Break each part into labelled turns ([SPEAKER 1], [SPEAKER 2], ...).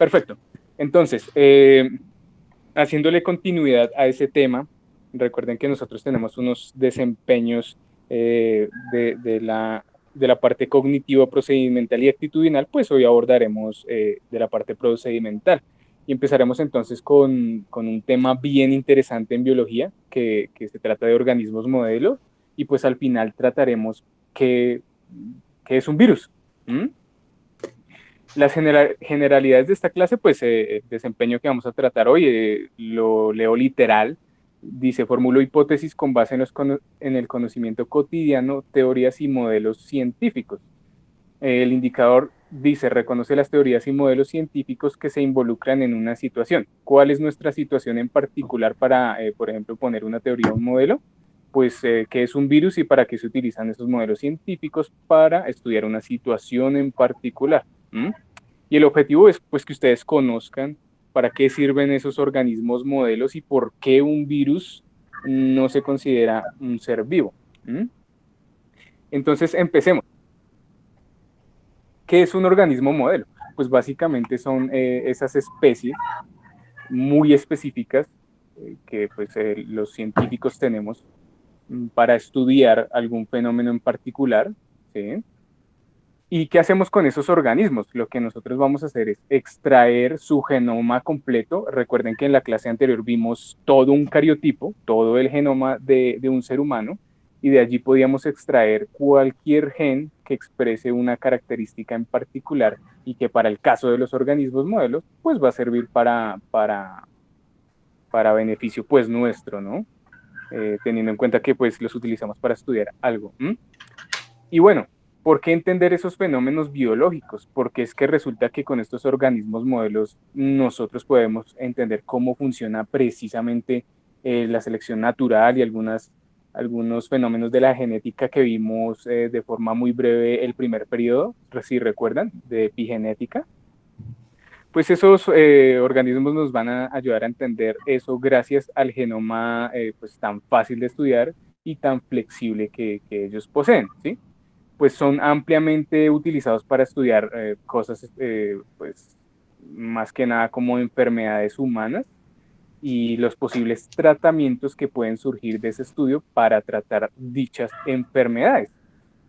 [SPEAKER 1] Perfecto. Entonces, haciéndole continuidad a ese tema, recuerden que nosotros tenemos unos desempeños de la parte cognitiva, procedimental y actitudinal, pues hoy abordaremos de la parte procedimental. Y empezaremos entonces con un tema bien interesante en biología, que se trata de organismos modelo, y pues al final trataremos qué, qué es un virus. ¿Mm? Las generalidades de esta clase, pues el desempeño que vamos a tratar hoy, lo leo literal. Dice, formulo hipótesis con base en el conocimiento cotidiano, teorías y modelos científicos. El indicador dice, reconoce las teorías y modelos científicos que se involucran en una situación. ¿Cuál es nuestra situación en particular para, por ejemplo, poner una teoría o un modelo? Pues, ¿qué es un virus y para qué se utilizan esos modelos científicos para estudiar una situación en particular? ¿Mm? Y el objetivo es pues que ustedes conozcan para qué sirven esos organismos modelos y por qué un virus no se considera un ser vivo. ¿Mm? Entonces, empecemos. ¿Qué es un organismo modelo? Pues básicamente son esas especies muy específicas que pues los científicos tenemos para estudiar algún fenómeno en particular, ¿sí? ¿Y qué hacemos con esos organismos? Lo que nosotros vamos a hacer es extraer su genoma completo. Recuerden que en la clase anterior vimos todo un cariotipo, todo el genoma de un ser humano, y de allí podíamos extraer cualquier gen que exprese una característica en particular y que para el caso de los organismos modelos, pues va a servir para beneficio pues nuestro, ¿no? Teniendo en cuenta que pues los utilizamos para estudiar algo. ¿M? Y bueno, ¿por qué entender esos fenómenos biológicos? Porque es que resulta que con estos organismos modelos nosotros podemos entender cómo funciona precisamente la selección natural y algunos fenómenos de la genética que vimos de forma muy breve el primer periodo, si recuerdan, de epigenética. Pues esos organismos nos van a ayudar a entender eso gracias al genoma pues tan fácil de estudiar y tan flexible que ellos poseen, ¿sí? Pues son ampliamente utilizados para estudiar cosas, pues más que nada como enfermedades humanas y los posibles tratamientos que pueden surgir de ese estudio para tratar dichas enfermedades.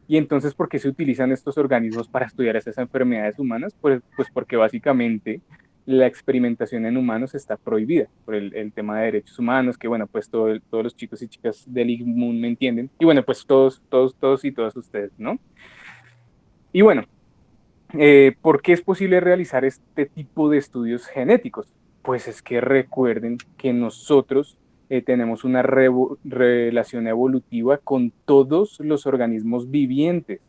[SPEAKER 1] Y entonces, ¿por qué se utilizan estos organismos para estudiar esas enfermedades humanas? Pues porque básicamente la experimentación en humanos está prohibida por el tema de derechos humanos, que bueno, pues todos los chicos y chicas del IGMUN me entienden. Y bueno, pues todos y todas ustedes, ¿no? Y bueno, ¿por qué es posible realizar este tipo de estudios genéticos? Pues es que recuerden que nosotros tenemos una relación evolutiva con todos los organismos vivientes,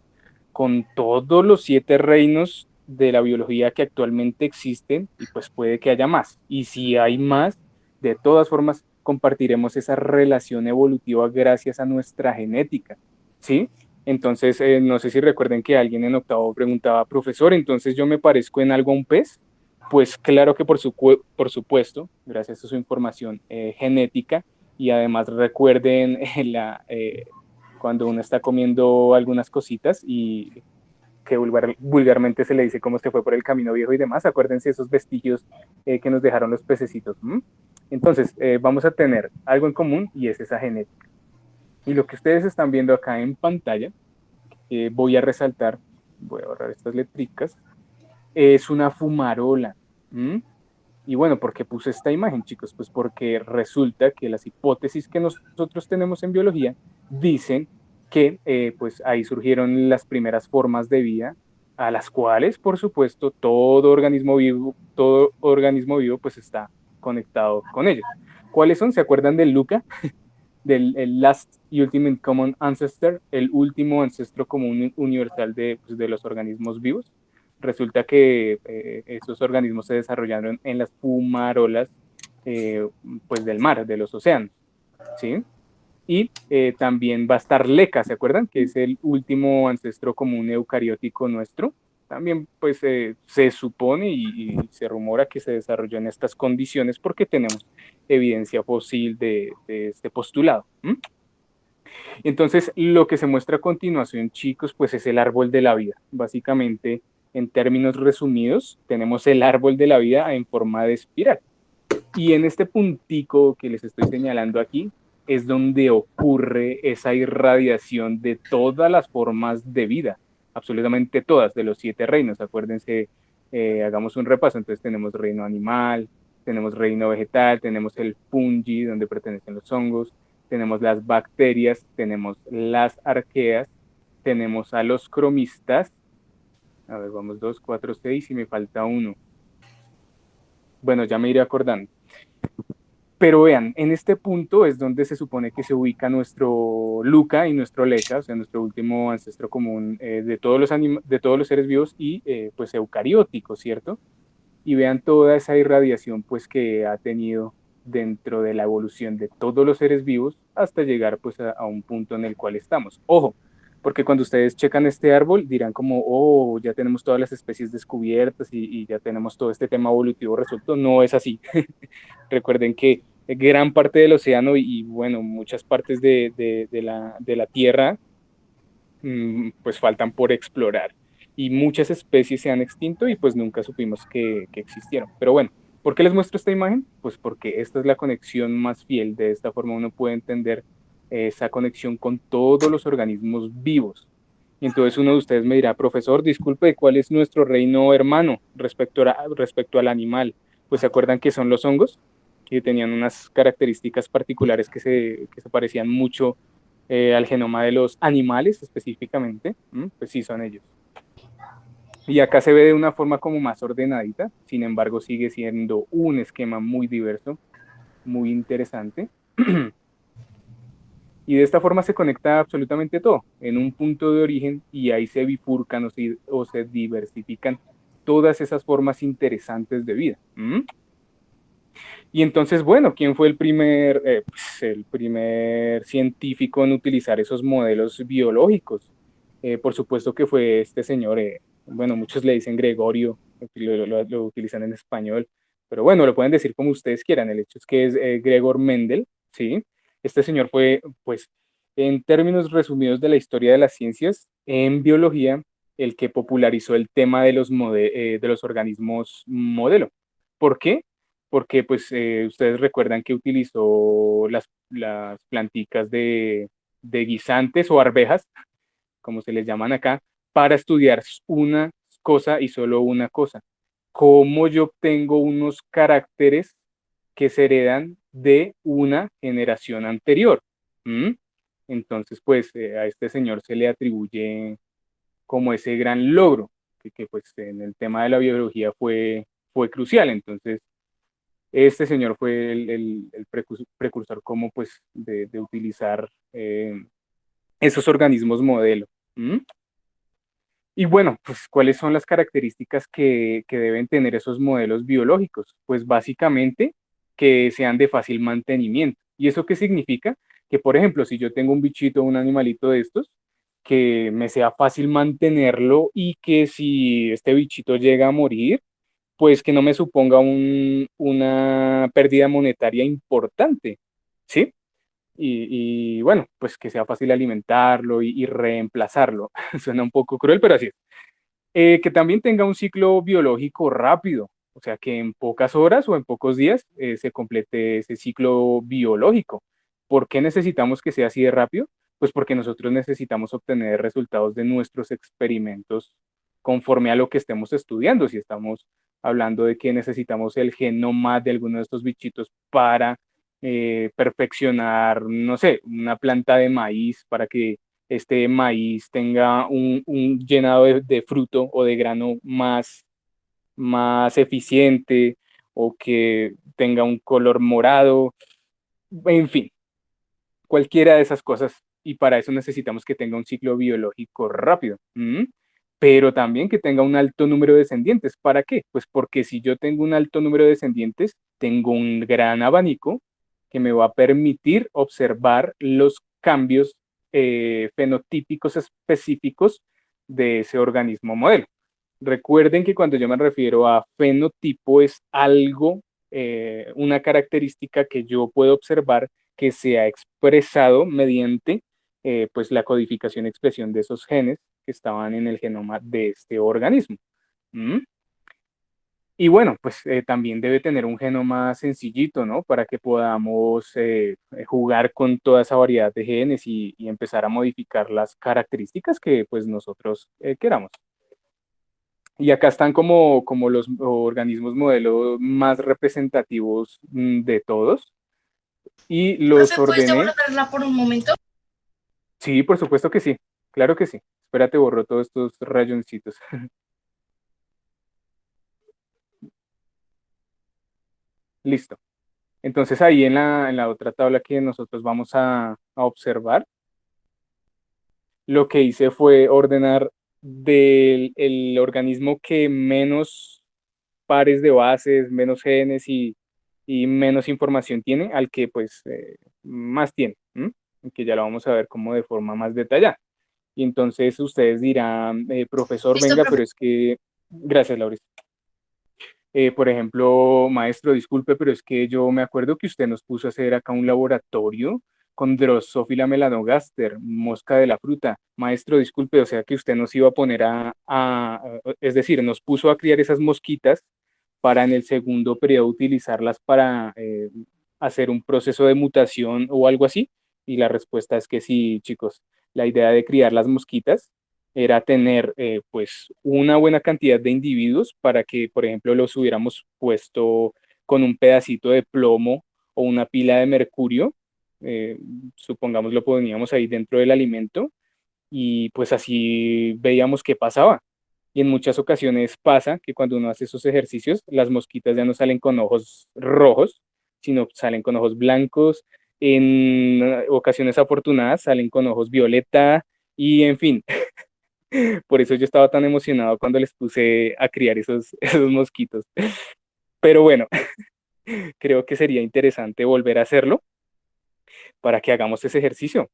[SPEAKER 1] con todos los 7 reinos de la biología que actualmente existen, y pues puede que haya más. Y si hay más, de todas formas, compartiremos esa relación evolutiva gracias a nuestra genética, ¿sí? Entonces, no sé si recuerden que alguien en octavo preguntaba, profesor, ¿entonces yo me parezco en algo a un pez? Pues claro que por supuesto, gracias a su información genética, y además recuerden cuando uno está comiendo algunas cositas y que vulgarmente se le dice cómo se fue por el camino viejo y demás, acuérdense esos vestigios que nos dejaron los pececitos. ¿M? Entonces, vamos a tener algo en común y es esa genética. Y lo que ustedes están viendo acá en pantalla, voy a resaltar, voy a borrar estas letricas, es una fumarola. ¿M? Y bueno, ¿por qué puse esta imagen, chicos? Pues porque resulta que las hipótesis que nosotros tenemos en biología dicen que pues ahí surgieron las primeras formas de vida a las cuales, por supuesto, todo organismo vivo pues está conectado con ellos. ¿Cuáles son? ¿Se acuerdan del LUCA? Del el Last Ultimate Common Ancestor, el último ancestro común universal pues, de los organismos vivos. Resulta que esos organismos se desarrollaron en las fumarolas pues del mar, de los océanos, ¿sí? Y también va a estar LECA, ¿se acuerdan? Que es el último ancestro común eucariótico nuestro. También pues se supone y se rumora que se desarrolló en estas condiciones porque tenemos evidencia fósil de este postulado. ¿M? Entonces, lo que se muestra a continuación, chicos, pues es el árbol de la vida. Básicamente, en términos resumidos, tenemos el árbol de la vida en forma de espiral. Y en este puntico que les estoy señalando aquí es donde ocurre esa irradiación de todas las formas de vida, absolutamente todas, de los 7 reinos. Acuérdense, hagamos un repaso. Entonces tenemos reino animal, tenemos reino vegetal, tenemos el fungi, donde pertenecen los hongos, tenemos las bacterias, tenemos las arqueas, tenemos a los cromistas. A ver, vamos 2, 4, 6 y me falta uno. Bueno, ya me iré acordando. Pero vean, en este punto es donde se supone que se ubica nuestro Luca y nuestro Leca, o sea, nuestro último ancestro común de todos los de todos los seres vivos y pues eucarióticos, ¿cierto? Y vean toda esa irradiación pues que ha tenido dentro de la evolución de todos los seres vivos hasta llegar pues a un punto en el cual estamos. Ojo, porque cuando ustedes checan este árbol dirán como, oh, ya tenemos todas las especies descubiertas y ya tenemos todo este tema evolutivo resuelto. No es así. Recuerden que gran parte del océano y bueno, muchas partes de la Tierra pues faltan por explorar y muchas especies se han extinto y pues nunca supimos que existieron. Pero bueno, ¿por qué les muestro esta imagen? Pues porque esta es la conexión más fiel. De esta forma uno puede entender esa conexión con todos los organismos vivos. Y entonces uno de ustedes me dirá, profesor, disculpe, ¿cuál es nuestro reino hermano respecto al animal? Pues se acuerdan que son los hongos, que tenían unas características particulares que se parecían mucho al genoma de los animales específicamente. Pues sí, son ellos. Y acá se ve de una forma como más ordenadita, sin embargo sigue siendo un esquema muy diverso, muy interesante. Y de esta forma se conecta absolutamente todo en un punto de origen y ahí se bifurcan o se diversifican todas esas formas interesantes de vida. Y entonces, bueno, ¿quién fue pues, el primer científico en utilizar esos modelos biológicos? Por supuesto que fue este señor, bueno, muchos le dicen Gregorio, lo utilizan en español, pero bueno, lo pueden decir como ustedes quieran. El hecho es que es Gregor Mendel, ¿sí? Este señor fue, pues, en términos resumidos de la historia de las ciencias, en biología, el que popularizó el tema de los organismos modelo. ¿Por qué? Porque pues ustedes recuerdan que utilizó las planticas de guisantes o arvejas, como se les llaman acá, para estudiar una cosa y solo una cosa. Cómo yo obtengo unos caracteres que se heredan de una generación anterior. ¿Mm? Entonces, pues a este señor se le atribuye como ese gran logro, que pues en el tema de la biología fue crucial. Entonces, este señor fue el precursor como pues de utilizar esos organismos modelo. ¿Mm? Y bueno, pues ¿cuáles son las características que deben tener esos modelos biológicos? Pues básicamente que sean de fácil mantenimiento. ¿Y eso qué significa? Que por ejemplo, si yo tengo un bichito o un animalito de estos, que me sea fácil mantenerlo y que si este bichito llega a morir, pues que no me suponga una pérdida monetaria importante, ¿sí? Y bueno, pues que sea fácil alimentarlo y reemplazarlo. Suena un poco cruel, pero así es. Que también tenga un ciclo biológico rápido, o sea, que en pocas horas o en pocos días se complete ese ciclo biológico. ¿Por qué necesitamos que sea así de rápido? Pues porque nosotros necesitamos obtener resultados de nuestros experimentos conforme a lo que estemos estudiando. Si estamos hablando de que necesitamos el genoma de alguno de estos bichitos para perfeccionar, no sé, una planta de maíz para que este maíz tenga un llenado de fruto o de grano más eficiente o que tenga un color morado, en fin, cualquiera de esas cosas. Y para eso necesitamos que tenga un ciclo biológico rápido. Pero también que tenga un alto número de descendientes. ¿Para qué? Pues porque si yo tengo un alto número de descendientes, tengo un gran abanico que me va a permitir observar los cambios fenotípicos específicos de ese organismo modelo. Recuerden que cuando yo me refiero a fenotipo es algo, una característica que yo puedo observar que se ha expresado mediante pues la codificación y expresión de esos genes que estaban en el genoma de este organismo. ¿Mm? Y bueno, pues también debe tener un genoma sencillito, ¿no? Para que podamos jugar con toda esa variedad de genes y empezar a modificar las características que pues nosotros queramos. Y acá están como los organismos modelo más representativos de todos y los
[SPEAKER 2] Profe, ¿puedes
[SPEAKER 1] ordené.
[SPEAKER 2] devolverla por un momento?
[SPEAKER 1] Sí, por supuesto que sí, claro que sí. Espérate, borro todos estos rayoncitos. Listo. Entonces ahí en la otra tabla que nosotros vamos a observar, lo que hice fue ordenar del el organismo que menos pares de bases, menos genes y menos información tiene, al que pues más tiene, ¿m? Que ya lo vamos a ver como de forma más detallada. Y entonces ustedes dirán, profesor,
[SPEAKER 2] Listo,
[SPEAKER 1] venga,
[SPEAKER 2] profe.
[SPEAKER 1] pero es que, gracias, Laura. Por ejemplo, maestro, disculpe, pero es que yo me acuerdo que usted nos puso a hacer acá un laboratorio con Drosophila melanogaster, mosca de la fruta. Maestro, disculpe, o sea que usted nos iba a poner es decir, nos puso a criar esas mosquitas para en el segundo periodo utilizarlas para hacer un proceso de mutación o algo así. Y la respuesta es que sí, chicos. La idea de criar las mosquitas era tener pues una buena cantidad de individuos para que, por ejemplo, los hubiéramos puesto con un pedacito de plomo o una pila de mercurio, eh, supongamos lo poníamos ahí dentro del alimento y pues así veíamos qué pasaba. Y en muchas ocasiones pasa que cuando uno hace esos ejercicios, las mosquitas ya no salen con ojos rojos, sino salen con ojos blancos. En ocasiones afortunadas salen con ojos violeta y en fin, por eso yo estaba tan emocionado cuando les puse a criar esos mosquitos. Pero bueno, creo que sería interesante volver a hacerlo para que hagamos ese ejercicio,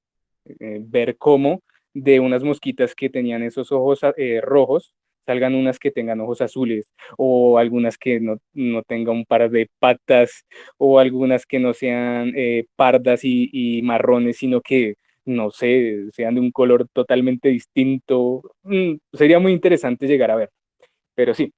[SPEAKER 1] ver cómo de unas mosquitas que tenían esos ojos rojos salgan unas que tengan ojos azules o algunas que no tengan un par de patas o algunas que no sean pardas y marrones, sino que, no sé, sean de un color totalmente distinto. Sería muy interesante llegar a ver. Pero sí,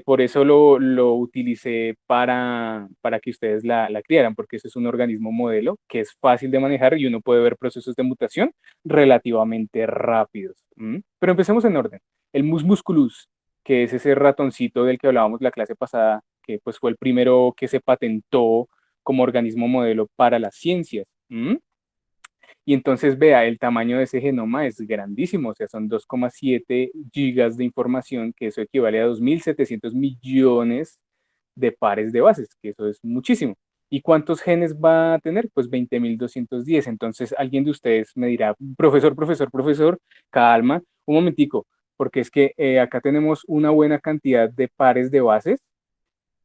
[SPEAKER 1] por eso lo utilicé para que ustedes la criaran, porque ese es un organismo modelo que es fácil de manejar y uno puede ver procesos de mutación relativamente rápidos. ¿M? Pero empecemos en orden. El mus musculus, que es ese ratoncito del que hablábamos la clase pasada, que pues fue el primero que se patentó como organismo modelo para las ciencias. ¿M? Y entonces vea, el tamaño de ese genoma es grandísimo, o sea, son 2,7 gigas de información, que eso equivale a 2.700 millones de pares de bases, que eso es muchísimo. ¿Y cuántos genes va a tener? Pues 20.210. Entonces alguien de ustedes me dirá, profesor, profesor, profesor, calma, un momentico, porque es que acá tenemos una buena cantidad de pares de bases,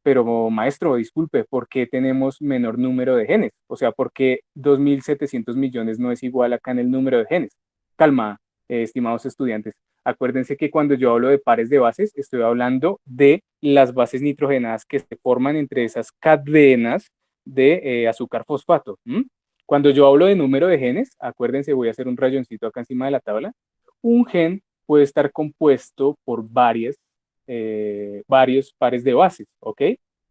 [SPEAKER 1] pero maestro, disculpe, ¿por qué tenemos menor número de genes? O sea, ¿por qué 2.700 millones no es igual acá en el número de genes? Calma, estimados estudiantes. Acuérdense que cuando yo hablo de pares de bases, estoy hablando de las bases nitrogenadas que se forman entre esas cadenas de azúcar fosfato. ¿M? Cuando yo hablo de número de genes, acuérdense, voy a hacer un rayoncito acá encima de la tabla. Un gen puede estar compuesto por varios pares de bases, ¿ok?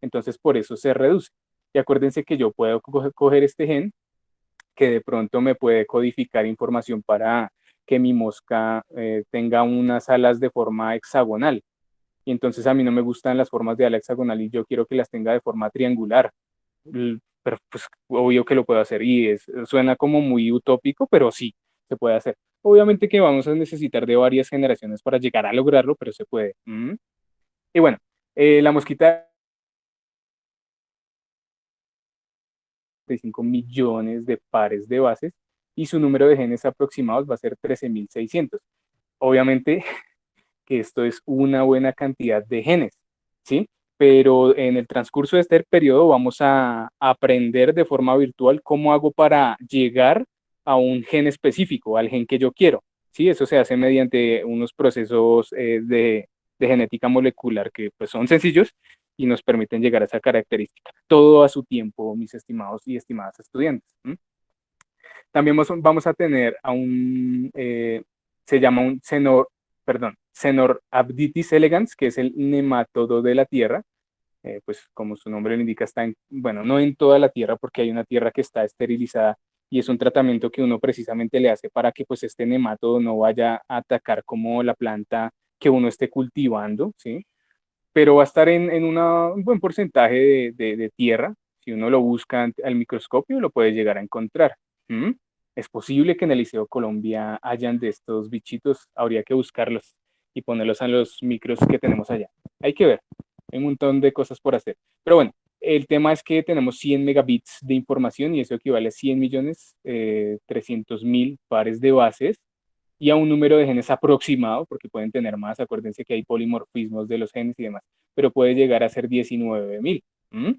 [SPEAKER 1] Entonces por eso se reduce. Y acuérdense que yo puedo coger este gen que de pronto me puede codificar información para que mi mosca tenga unas alas de forma hexagonal. Y entonces a mí no me gustan las formas de ala hexagonal y yo quiero que las tenga de forma triangular. Pero pues obvio que lo puedo hacer y suena como muy utópico, pero sí, se puede hacer. Obviamente que vamos a necesitar de varias generaciones para llegar a lograrlo, pero se puede. Y bueno, la mosquita de 5 millones de pares de bases y su número de genes aproximados va a ser 13.600. Obviamente que esto es una buena cantidad de genes, ¿sí? Pero en el transcurso de este periodo vamos a aprender de forma virtual cómo hago para llegar a un gen específico, al gen que yo quiero, ¿sí? Eso se hace mediante unos procesos de genética molecular que pues son sencillos y nos permiten llegar a esa característica. Todo a su tiempo, mis estimados y estimadas estudiantes. ¿M? También vamos a tener a se llama un perdón, Cenorhabditis elegans, que es el nemátodo de la tierra. Pues como su nombre lo indica, está bueno, no en toda la tierra, porque hay una tierra que está esterilizada y es un tratamiento que uno precisamente le hace para que pues este nemátodo no vaya a atacar como la planta que uno esté cultivando, ¿sí? Pero va a estar en un buen porcentaje de tierra. Si uno lo busca al microscopio, lo puede llegar a encontrar. ¿Mm? Es posible que en el Liceo Colombia hayan de estos bichitos, habría que buscarlos y ponerlos a los micros que tenemos allá. Hay que ver, hay un montón de cosas por hacer. Pero bueno, el tema es que tenemos 100 megabits de información y eso equivale a 100 millones, 300 mil pares de bases y a un número de genes aproximado, porque pueden tener más, acuérdense que hay polimorfismos de los genes y demás, pero puede llegar a ser 19.000. ¿Mm?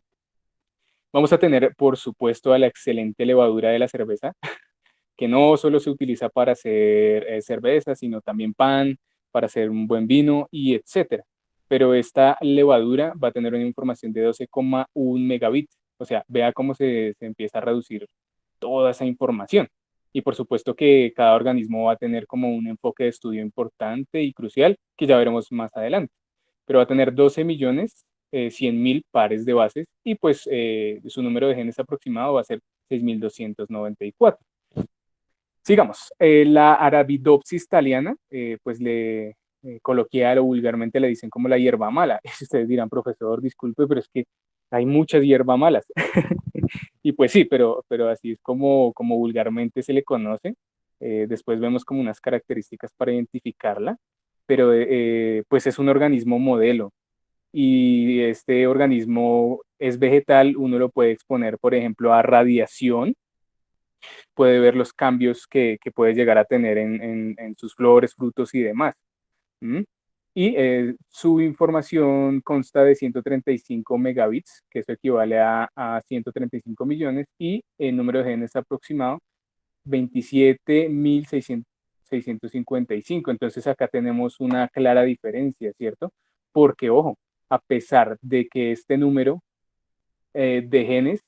[SPEAKER 1] Vamos a tener, por supuesto, a la excelente levadura de la cerveza, que no solo se utiliza para hacer cerveza, sino también pan, para hacer un buen vino y etcétera. Pero esta levadura va a tener una información de 12,1 megabits. O sea, vea cómo se empieza a reducir toda esa información. Y por supuesto que cada organismo va a tener como un enfoque de estudio importante y crucial que ya veremos más adelante. Pero va a tener 12 millones 100 mil pares de bases y pues su número de genes aproximado va a ser 6.294. Sigamos, la Arabidopsis thaliana, pues coloquial o vulgarmente le dicen como la hierba mala. Y ustedes dirán, profesor, disculpe, pero es que hay muchas hierbas malas. Y pues sí, pero así es como vulgarmente se le conoce. Después vemos como unas características para identificarla, pero pues es un organismo modelo. Y este organismo es vegetal, uno lo puede exponer, por ejemplo, a radiación, puede ver los cambios que puede llegar a tener en sus flores, frutos y demás. ¿Mm? Y su información consta de 135 megabits, que eso equivale a 135 millones, y el número de genes aproximado 27.655. Entonces acá tenemos una clara diferencia, ¿cierto? Porque, ojo, a pesar de que este número de genes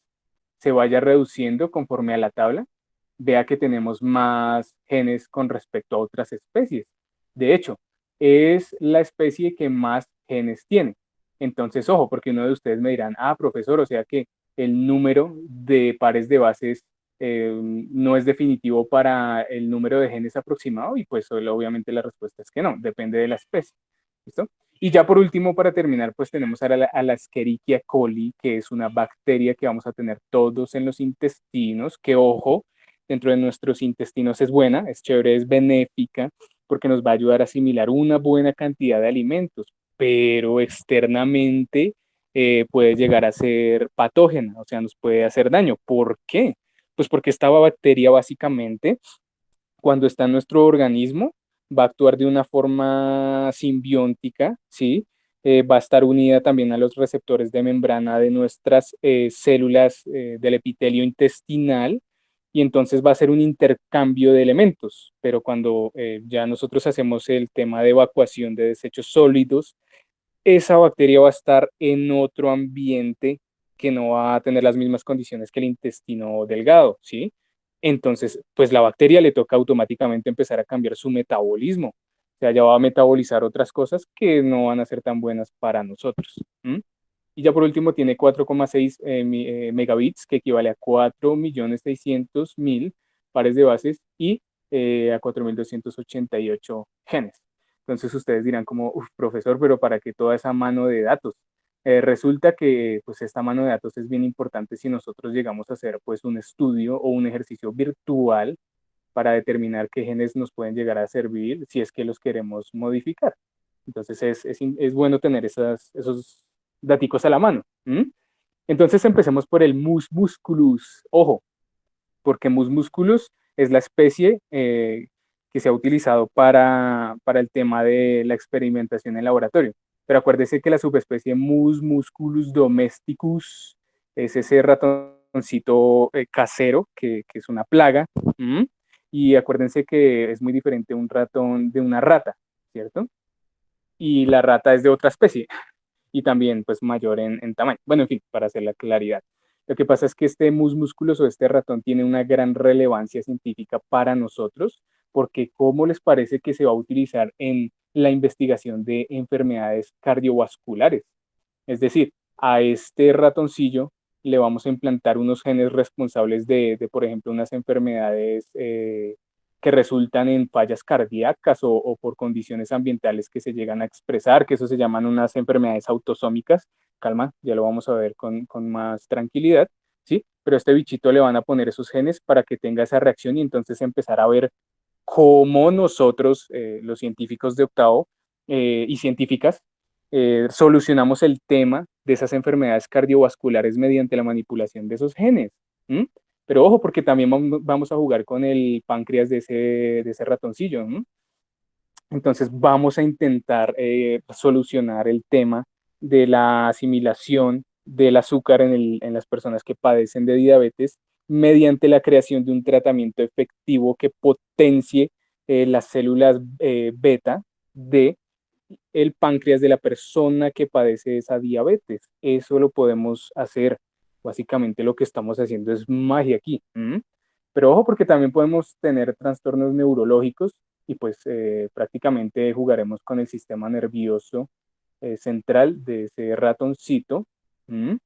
[SPEAKER 1] se vaya reduciendo conforme a la tabla, vea que tenemos más genes con respecto a otras especies. De hecho, es la especie que más genes tiene. Entonces, ojo, porque uno de ustedes me dirán, ah, profesor, o sea que el número de pares de bases no es definitivo para el número de genes aproximado y pues obviamente la respuesta es que no, depende de la especie. ¿Listo? Y ya por último, para terminar, pues tenemos a la Escherichia coli, que es una bacteria que vamos a tener todos en los intestinos, que ojo, dentro de nuestros intestinos es buena, es chévere, es benéfica, porque nos va a ayudar a asimilar una buena cantidad de alimentos, pero externamente puede llegar a ser patógena, o sea, nos puede hacer daño. ¿Por qué? Pues porque esta bacteria básicamente, cuando está en nuestro organismo, va a actuar de una forma simbiótica, ¿sí? Va a estar unida también a los receptores de membrana de nuestras células del epitelio intestinal y entonces va a ser un intercambio de elementos, pero cuando ya nosotros hacemos el tema de evacuación de desechos sólidos, esa bacteria va a estar en otro ambiente que no va a tener las mismas condiciones que el intestino delgado, ¿sí? Entonces, pues la bacteria le toca automáticamente empezar a cambiar su metabolismo. O sea, ya va a metabolizar otras cosas que no van a ser tan buenas para nosotros. ¿M? Y ya por último tiene 4,6 megabits, que equivale a 4.600.000 pares de bases y a 4.288 genes. Entonces ustedes dirán como, uff, profesor, pero ¿para qué toda esa mano de datos? Resulta que pues esta mano de datos es bien importante si nosotros llegamos a hacer pues un estudio o un ejercicio virtual para determinar qué genes nos pueden llegar a servir si es que los queremos modificar. Entonces es bueno tener esos daticos a la mano. ¿M? Entonces empecemos por el mus musculus. Ojo, porque mus musculus es la especie que se ha utilizado para el tema de la experimentación en laboratorio. Pero acuérdese que la subespecie mus musculus domesticus es ese ratoncito casero que es una plaga. ¿M? Y acuérdense que es muy diferente un ratón de una rata, ¿cierto? Y la rata es de otra especie y también pues mayor en tamaño. Bueno, en fin, para hacer la claridad. Lo que pasa es que este mus musculoso, este ratón, tiene una gran relevancia científica para nosotros, porque ¿cómo les parece que se va a utilizar en la investigación de enfermedades cardiovasculares. Es decir, a este ratoncillo le vamos a implantar unos genes responsables por ejemplo, unas enfermedades que resultan en fallas cardíacas o por condiciones ambientales que se llegan a expresar, que eso se llaman unas enfermedades autosómicas. Calma, ya lo vamos a ver con más tranquilidad, ¿sí? Pero a este bichito le van a poner esos genes para que tenga esa reacción y entonces empezar a ver cómo nosotros, los científicos de octavo y científicas, solucionamos el tema de esas enfermedades cardiovasculares mediante la manipulación de esos genes. ¿M? Pero ojo, porque también vamos a jugar con el páncreas de ese ratoncillo. ¿M? Entonces vamos a intentar solucionar el tema de la asimilación del azúcar en las personas que padecen de diabetes mediante la creación de un tratamiento efectivo que potencie las células beta de el páncreas de la persona que padece esa diabetes. Eso lo podemos hacer. Básicamente lo que estamos haciendo es magia aquí. ¿M? Pero ojo porque también podemos tener trastornos neurológicos y pues prácticamente jugaremos con el sistema nervioso central de ese ratoncito. ¿M?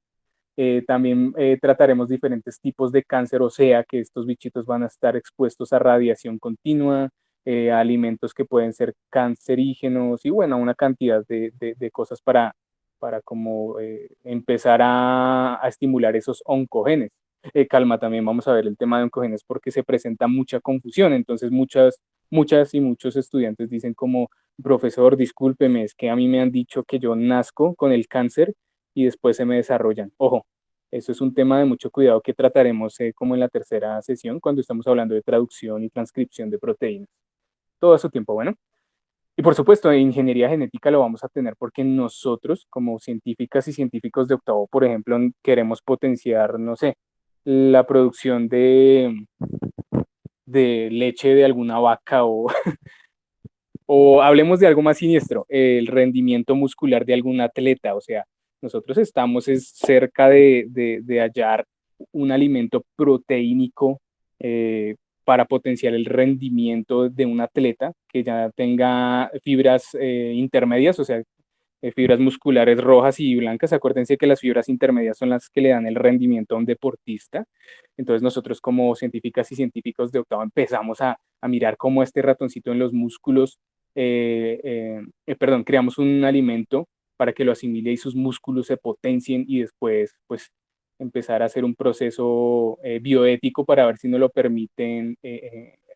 [SPEAKER 1] También trataremos diferentes tipos de cáncer, o sea que estos bichitos van a estar expuestos a radiación continua, a alimentos que pueden ser cancerígenos y bueno, una cantidad de cosas para como empezar a estimular esos oncogenes. Calma, también vamos a ver el tema de oncogenes porque se presenta mucha confusión, entonces muchas y muchos estudiantes dicen como, profesor, discúlpeme, es que a mí me han dicho que yo nazco con el cáncer y después se me desarrollan. Ojo, eso es un tema de mucho cuidado que trataremos como en la tercera sesión cuando estamos hablando de traducción y transcripción de proteínas. Todo a su tiempo, bueno. Y por supuesto, en ingeniería genética lo vamos a tener porque nosotros, como científicas y científicos de octavo, por ejemplo, queremos potenciar, no sé, la producción de leche de alguna vaca o hablemos de algo más siniestro, el rendimiento muscular de algún atleta. O sea, nosotros estamos cerca de hallar un alimento proteínico para potenciar el rendimiento de un atleta que ya tenga fibras intermedias, o sea, fibras musculares rojas y blancas. Acuérdense que las fibras intermedias son las que le dan el rendimiento a un deportista. Entonces nosotros como científicas y científicos de octavo empezamos a mirar cómo este ratoncito en los músculos, perdón, creamos un alimento para que lo asimile y sus músculos se potencien y después pues empezar a hacer un proceso bioético para ver si nos lo permiten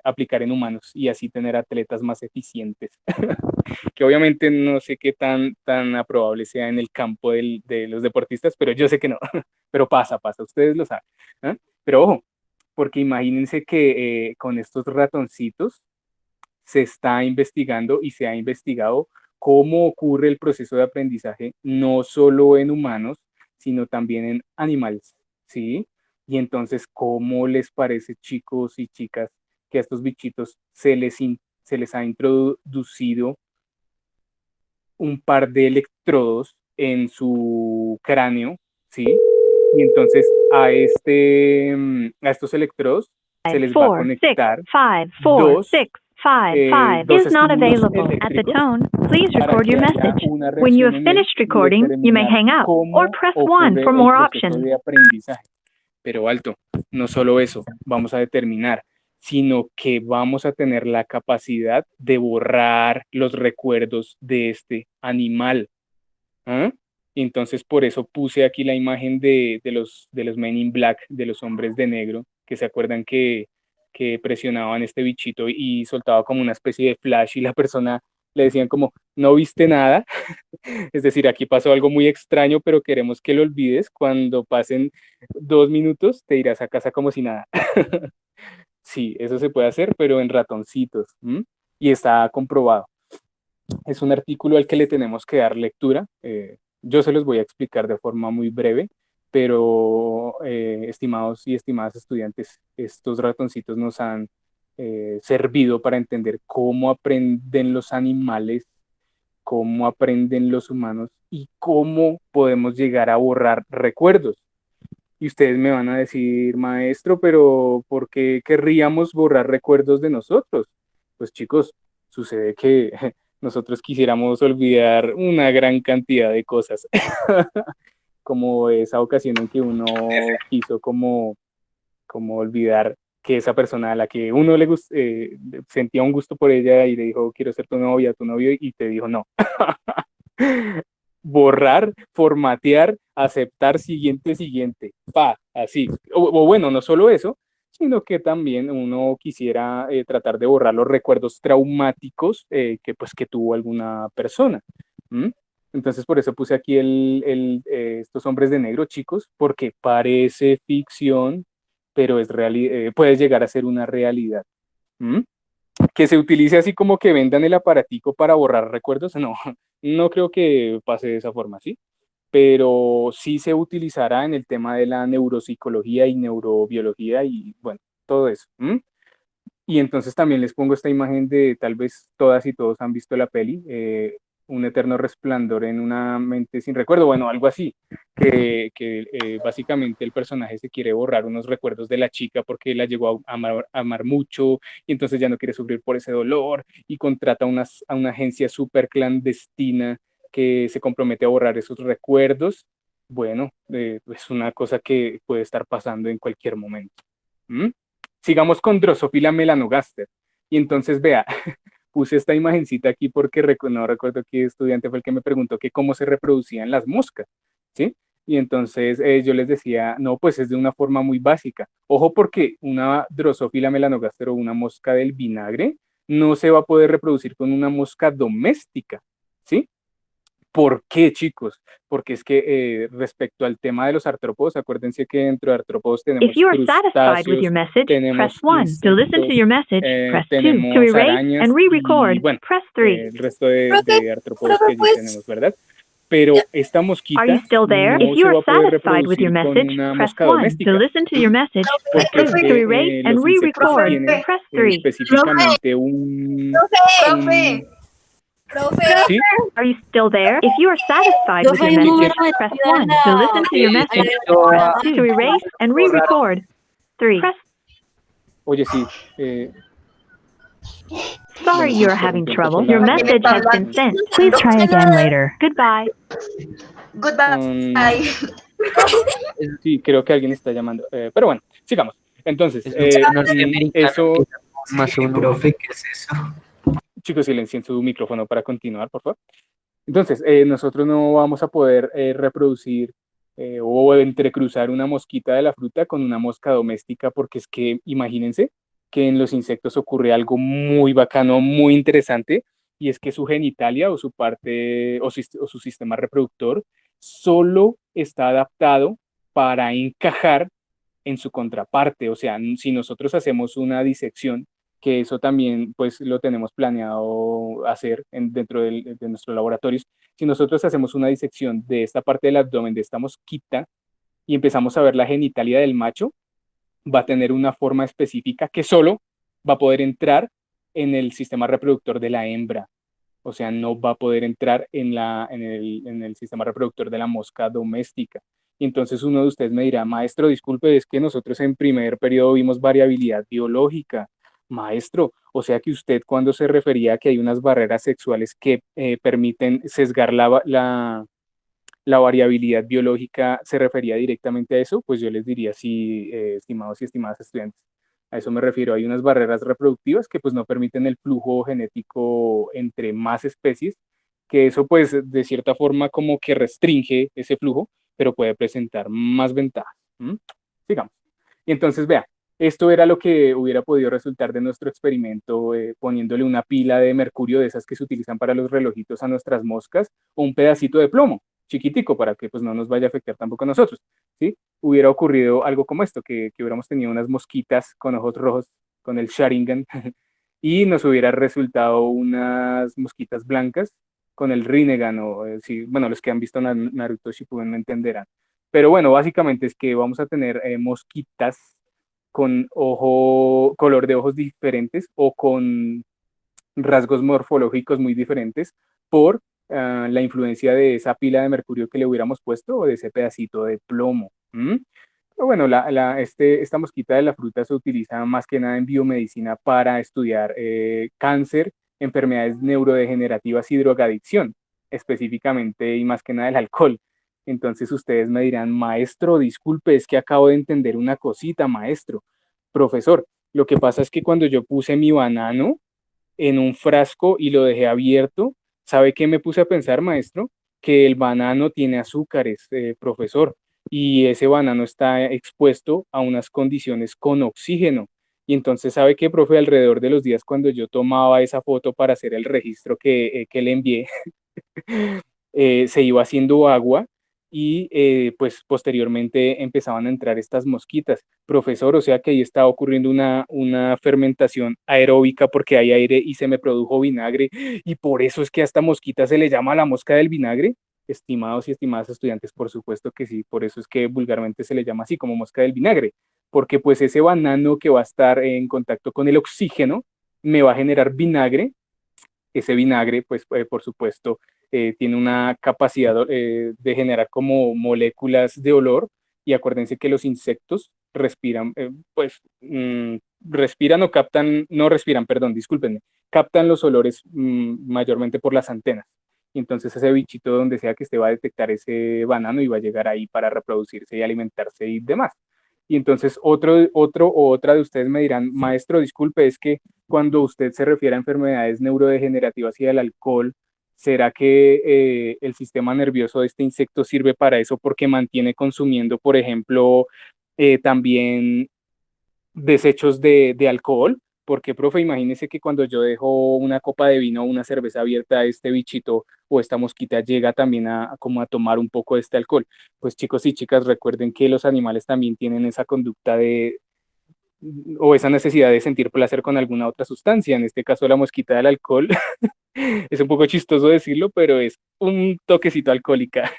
[SPEAKER 1] aplicar en humanos y así tener atletas más eficientes. Que obviamente no sé qué tan aprobable sea en el campo de los deportistas, pero yo sé que no, pero pasa, ustedes lo saben. ¿Eh? Pero ojo, porque imagínense que con estos ratoncitos se está investigando y se ha investigado cómo ocurre el proceso de aprendizaje no solo en humanos, sino también en animales, ¿sí? Y entonces, ¿cómo les parece, chicos y chicas, que a estos bichitos se les ha introducido un par de electrodos en su cráneo, ¿sí? Y entonces a estos electrodos se les va a
[SPEAKER 2] Four, six,
[SPEAKER 1] conectar
[SPEAKER 2] five, four,
[SPEAKER 1] dos,
[SPEAKER 2] six, five, five
[SPEAKER 1] dos
[SPEAKER 2] is not
[SPEAKER 1] estímulos
[SPEAKER 2] available. At the
[SPEAKER 1] eléctricos
[SPEAKER 2] tone, please
[SPEAKER 1] para
[SPEAKER 2] record
[SPEAKER 1] que
[SPEAKER 2] your
[SPEAKER 1] haya
[SPEAKER 2] message.
[SPEAKER 1] una
[SPEAKER 2] When you
[SPEAKER 1] reacción
[SPEAKER 2] have
[SPEAKER 1] en él
[SPEAKER 2] finished
[SPEAKER 1] y
[SPEAKER 2] recording, you may
[SPEAKER 1] determinar
[SPEAKER 2] hang up or
[SPEAKER 1] cómo
[SPEAKER 2] press 1 for
[SPEAKER 1] ocurre el
[SPEAKER 2] more
[SPEAKER 1] proceso
[SPEAKER 2] options.
[SPEAKER 1] de aprendizaje. Pero alto, no solo eso vamos a determinar, sino que vamos a tener la capacidad de borrar los recuerdos de este animal. ¿Ah? Y entonces por eso puse aquí la imagen de los Men in Black, de los hombres de negro, que se acuerdan que presionaban este bichito y soltaba como una especie de flash y la persona le decían como, no viste nada. Es decir, aquí pasó algo muy extraño, pero queremos que lo olvides. Cuando pasen 2 minutos, te irás a casa como si nada. Sí, eso se puede hacer, pero en ratoncitos. ¿M? Y está comprobado. Es un artículo al que le tenemos que dar lectura. Yo se los voy a explicar de forma muy breve, pero estimados y estimadas estudiantes, estos ratoncitos nos han servido para entender cómo aprenden los animales, cómo aprenden los humanos y cómo podemos llegar a borrar recuerdos. Y ustedes me van a decir, maestro, pero ¿por qué querríamos borrar recuerdos de nosotros? Pues chicos, sucede que nosotros quisiéramos olvidar una gran cantidad de cosas, como esa ocasión en que uno quiso como olvidar que esa persona a la que uno sentía un gusto por ella y le dijo, quiero ser tu novia, tu novio, y te dijo no. Borrar, formatear, aceptar, siguiente, así. O bueno, no solo eso, sino que también uno quisiera tratar de borrar los recuerdos traumáticos que tuvo alguna persona. ¿Mm? Entonces por eso puse aquí estos hombres de negro, chicos, porque parece ficción, pero puede llegar a ser una realidad. ¿Mm? Que se utilice así como que vendan el aparatico para borrar recuerdos, no, no creo que pase de esa forma, ¿sí? Pero sí se utilizará en el tema de la neuropsicología y neurobiología y bueno, todo eso. ¿M? Y entonces también les pongo esta imagen de tal vez todas y todos han visto la peli, Un eterno resplandor en una mente sin recuerdo, bueno, algo así, que básicamente el personaje se quiere borrar unos recuerdos de la chica porque la llegó a amar mucho y entonces ya no quiere sufrir por ese dolor y contrata a una agencia súper clandestina que se compromete a borrar esos recuerdos. Bueno, es una cosa que puede estar pasando en cualquier momento. ¿Mm? Sigamos con Drosophila melanogaster. Y entonces, vea, puse esta imagencita aquí porque no recuerdo qué estudiante fue el que me preguntó que cómo se reproducían las moscas, ¿sí? Y entonces yo les decía, no, pues es de una forma muy básica. Ojo porque una Drosophila melanogaster o una mosca del vinagre no se va a poder reproducir con una mosca doméstica, ¿sí? ¿Por qué, chicos? Porque es que respecto al tema de los artrópodos, acuérdense que dentro de artrópodos
[SPEAKER 2] If
[SPEAKER 1] tenemos
[SPEAKER 2] you are satisfied with
[SPEAKER 1] crustáceos,
[SPEAKER 2] your message, press
[SPEAKER 1] tenemos
[SPEAKER 2] 1. To listen to
[SPEAKER 1] insectos,
[SPEAKER 2] your message, press 2. To
[SPEAKER 1] tenemos
[SPEAKER 2] erase and
[SPEAKER 1] arañas y
[SPEAKER 2] re-record,
[SPEAKER 1] bueno,
[SPEAKER 2] press 3.
[SPEAKER 1] el resto de,
[SPEAKER 3] Profe,
[SPEAKER 1] de artrópodos
[SPEAKER 3] profe,
[SPEAKER 1] que allí tenemos,
[SPEAKER 3] pues,
[SPEAKER 1] ¿verdad? Pero
[SPEAKER 3] ya.
[SPEAKER 1] esta
[SPEAKER 2] Are you
[SPEAKER 1] mosquita
[SPEAKER 2] still there? If
[SPEAKER 1] no
[SPEAKER 2] you
[SPEAKER 1] se
[SPEAKER 2] are
[SPEAKER 1] va a poder
[SPEAKER 2] satisfied with your
[SPEAKER 1] reproducir con
[SPEAKER 2] message,
[SPEAKER 1] una
[SPEAKER 2] press
[SPEAKER 1] mosca
[SPEAKER 2] 1. To
[SPEAKER 1] doméstica,
[SPEAKER 2] listen to your message,
[SPEAKER 3] Profe,
[SPEAKER 2] press
[SPEAKER 1] porque es
[SPEAKER 2] 2. To
[SPEAKER 3] profe,
[SPEAKER 2] erase
[SPEAKER 1] que
[SPEAKER 2] and
[SPEAKER 1] los insectos
[SPEAKER 3] profe,
[SPEAKER 2] re-record,
[SPEAKER 1] tienen
[SPEAKER 2] press 3.
[SPEAKER 3] profe,
[SPEAKER 1] específicamente
[SPEAKER 3] profe, profe,
[SPEAKER 1] ¿sí?
[SPEAKER 2] Are you still there? If you are satisfied with
[SPEAKER 3] profe,
[SPEAKER 2] your
[SPEAKER 3] hay un
[SPEAKER 2] message,
[SPEAKER 3] número de
[SPEAKER 2] press
[SPEAKER 3] salida
[SPEAKER 2] 1. To listen to your message, press 2. To erase and re-record, 3. Press.
[SPEAKER 1] Oye, sí,
[SPEAKER 2] Sorry
[SPEAKER 1] bueno, se
[SPEAKER 2] you
[SPEAKER 1] me
[SPEAKER 2] are having
[SPEAKER 1] interrumpió un poco
[SPEAKER 2] trouble. Your
[SPEAKER 3] ¿Quién
[SPEAKER 2] message
[SPEAKER 3] está
[SPEAKER 2] has been
[SPEAKER 3] hablando?
[SPEAKER 2] sent. Please try again later. Goodbye.
[SPEAKER 3] Goodbye.
[SPEAKER 1] Sí, creo que alguien está llamando. Pero bueno, sigamos. Entonces,
[SPEAKER 4] Es un norteamericano
[SPEAKER 1] eso,
[SPEAKER 4] que más uno. Profe, ¿qué es eso?
[SPEAKER 1] chicos, silencien su micrófono para continuar, por favor. Entonces, nosotros no vamos a poder reproducir o entrecruzar una mosquita de la fruta con una mosca doméstica, porque es que imagínense que en los insectos ocurre algo muy bacano, muy interesante, y es que su genitalia o su parte o su sistema reproductor solo está adaptado para encajar en su contraparte. O sea, si nosotros hacemos una disección, que eso también pues lo tenemos planeado hacer de nuestros laboratorios, si nosotros hacemos una disección de esta parte del abdomen de esta mosquita y empezamos a ver la genitalia del macho, va a tener una forma específica que solo va a poder entrar en el sistema reproductor de la hembra. O sea, no va a poder entrar en el sistema reproductor de la mosca doméstica. Y entonces uno de ustedes me dirá, maestro, disculpe, es que nosotros en primer periodo vimos variabilidad biológica. Maestro, o sea que usted cuando se refería a que hay unas barreras sexuales que permiten sesgar la variabilidad biológica, ¿se refería directamente a eso? Pues yo les diría, sí, estimados y estimadas estudiantes. A eso me refiero. Hay unas barreras reproductivas que pues no permiten el flujo genético entre más especies, que eso pues de cierta forma como que restringe ese flujo, pero puede presentar más ventajas. ¿Mm? Sigamos. Y entonces, vea, esto era lo que hubiera podido resultar de nuestro experimento poniéndole una pila de mercurio de esas que se utilizan para los relojitos a nuestras moscas o un pedacito de plomo chiquitico para que pues no nos vaya a afectar tampoco a nosotros, ¿sí? Hubiera ocurrido algo como esto, que hubiéramos tenido unas mosquitas con ojos rojos, con el Sharingan, y nos hubiera resultado unas mosquitas blancas con el Rinnegan, o sí, bueno, los que han visto Naruto Shippuden me entenderán. Pero bueno, básicamente es que vamos a tener mosquitas con color de ojos diferentes o con rasgos morfológicos muy diferentes por la influencia de esa pila de mercurio que le hubiéramos puesto o de ese pedacito de plomo. ¿Mm? Pero bueno, esta mosquita de la fruta se utiliza más que nada en biomedicina para estudiar cáncer enfermedades neurodegenerativas y drogadicción, específicamente y más que nada el alcohol. Entonces ustedes me dirán, maestro, disculpe, es que acabo de entender una cosita, maestro. Profesor, lo que pasa es que cuando yo puse mi banano en un frasco y lo dejé abierto, ¿sabe qué me puse a pensar, maestro? Que el banano tiene azúcares, profesor, y ese banano está expuesto a unas condiciones con oxígeno. Y entonces, ¿sabe qué, profe? Alrededor de los días cuando yo tomaba esa foto para hacer el registro que le envié, se iba haciendo agua y pues posteriormente empezaban a entrar estas mosquitas. Profesor, o sea que ahí está ocurriendo una fermentación aeróbica porque hay aire y se me produjo vinagre y por eso es que a esta mosquita se le llama la mosca del vinagre. Estimados y estimadas estudiantes, por supuesto que sí, por eso es que vulgarmente se le llama así como mosca del vinagre, porque pues ese banano que va a estar en contacto con el oxígeno me va a generar vinagre. Ese vinagre, pues por supuesto, tiene una capacidad de generar como moléculas de olor y acuérdense que los insectos respiran, respiran o captan, no respiran, perdón, discúlpenme, captan los olores mayormente por las antenas. Y entonces ese bichito donde sea que esté va a detectar ese banano y va a llegar ahí para reproducirse y alimentarse y demás. Y entonces otro o otra de ustedes me dirán, maestro, disculpe, es que cuando usted se refiere a enfermedades neurodegenerativas y al alcohol, ¿será que el sistema nervioso de este insecto sirve para eso porque mantiene consumiendo, por ejemplo, también desechos de alcohol? Porque, profe, imagínese que cuando yo dejo una copa de vino o una cerveza abierta, este bichito o esta mosquita llega también como a tomar un poco de este alcohol. Pues chicos y chicas, recuerden que los animales también tienen esa conducta o esa necesidad de sentir placer con alguna otra sustancia, en este caso la mosquita del alcohol. Es un poco chistoso decirlo, pero es un toquecito alcohólica.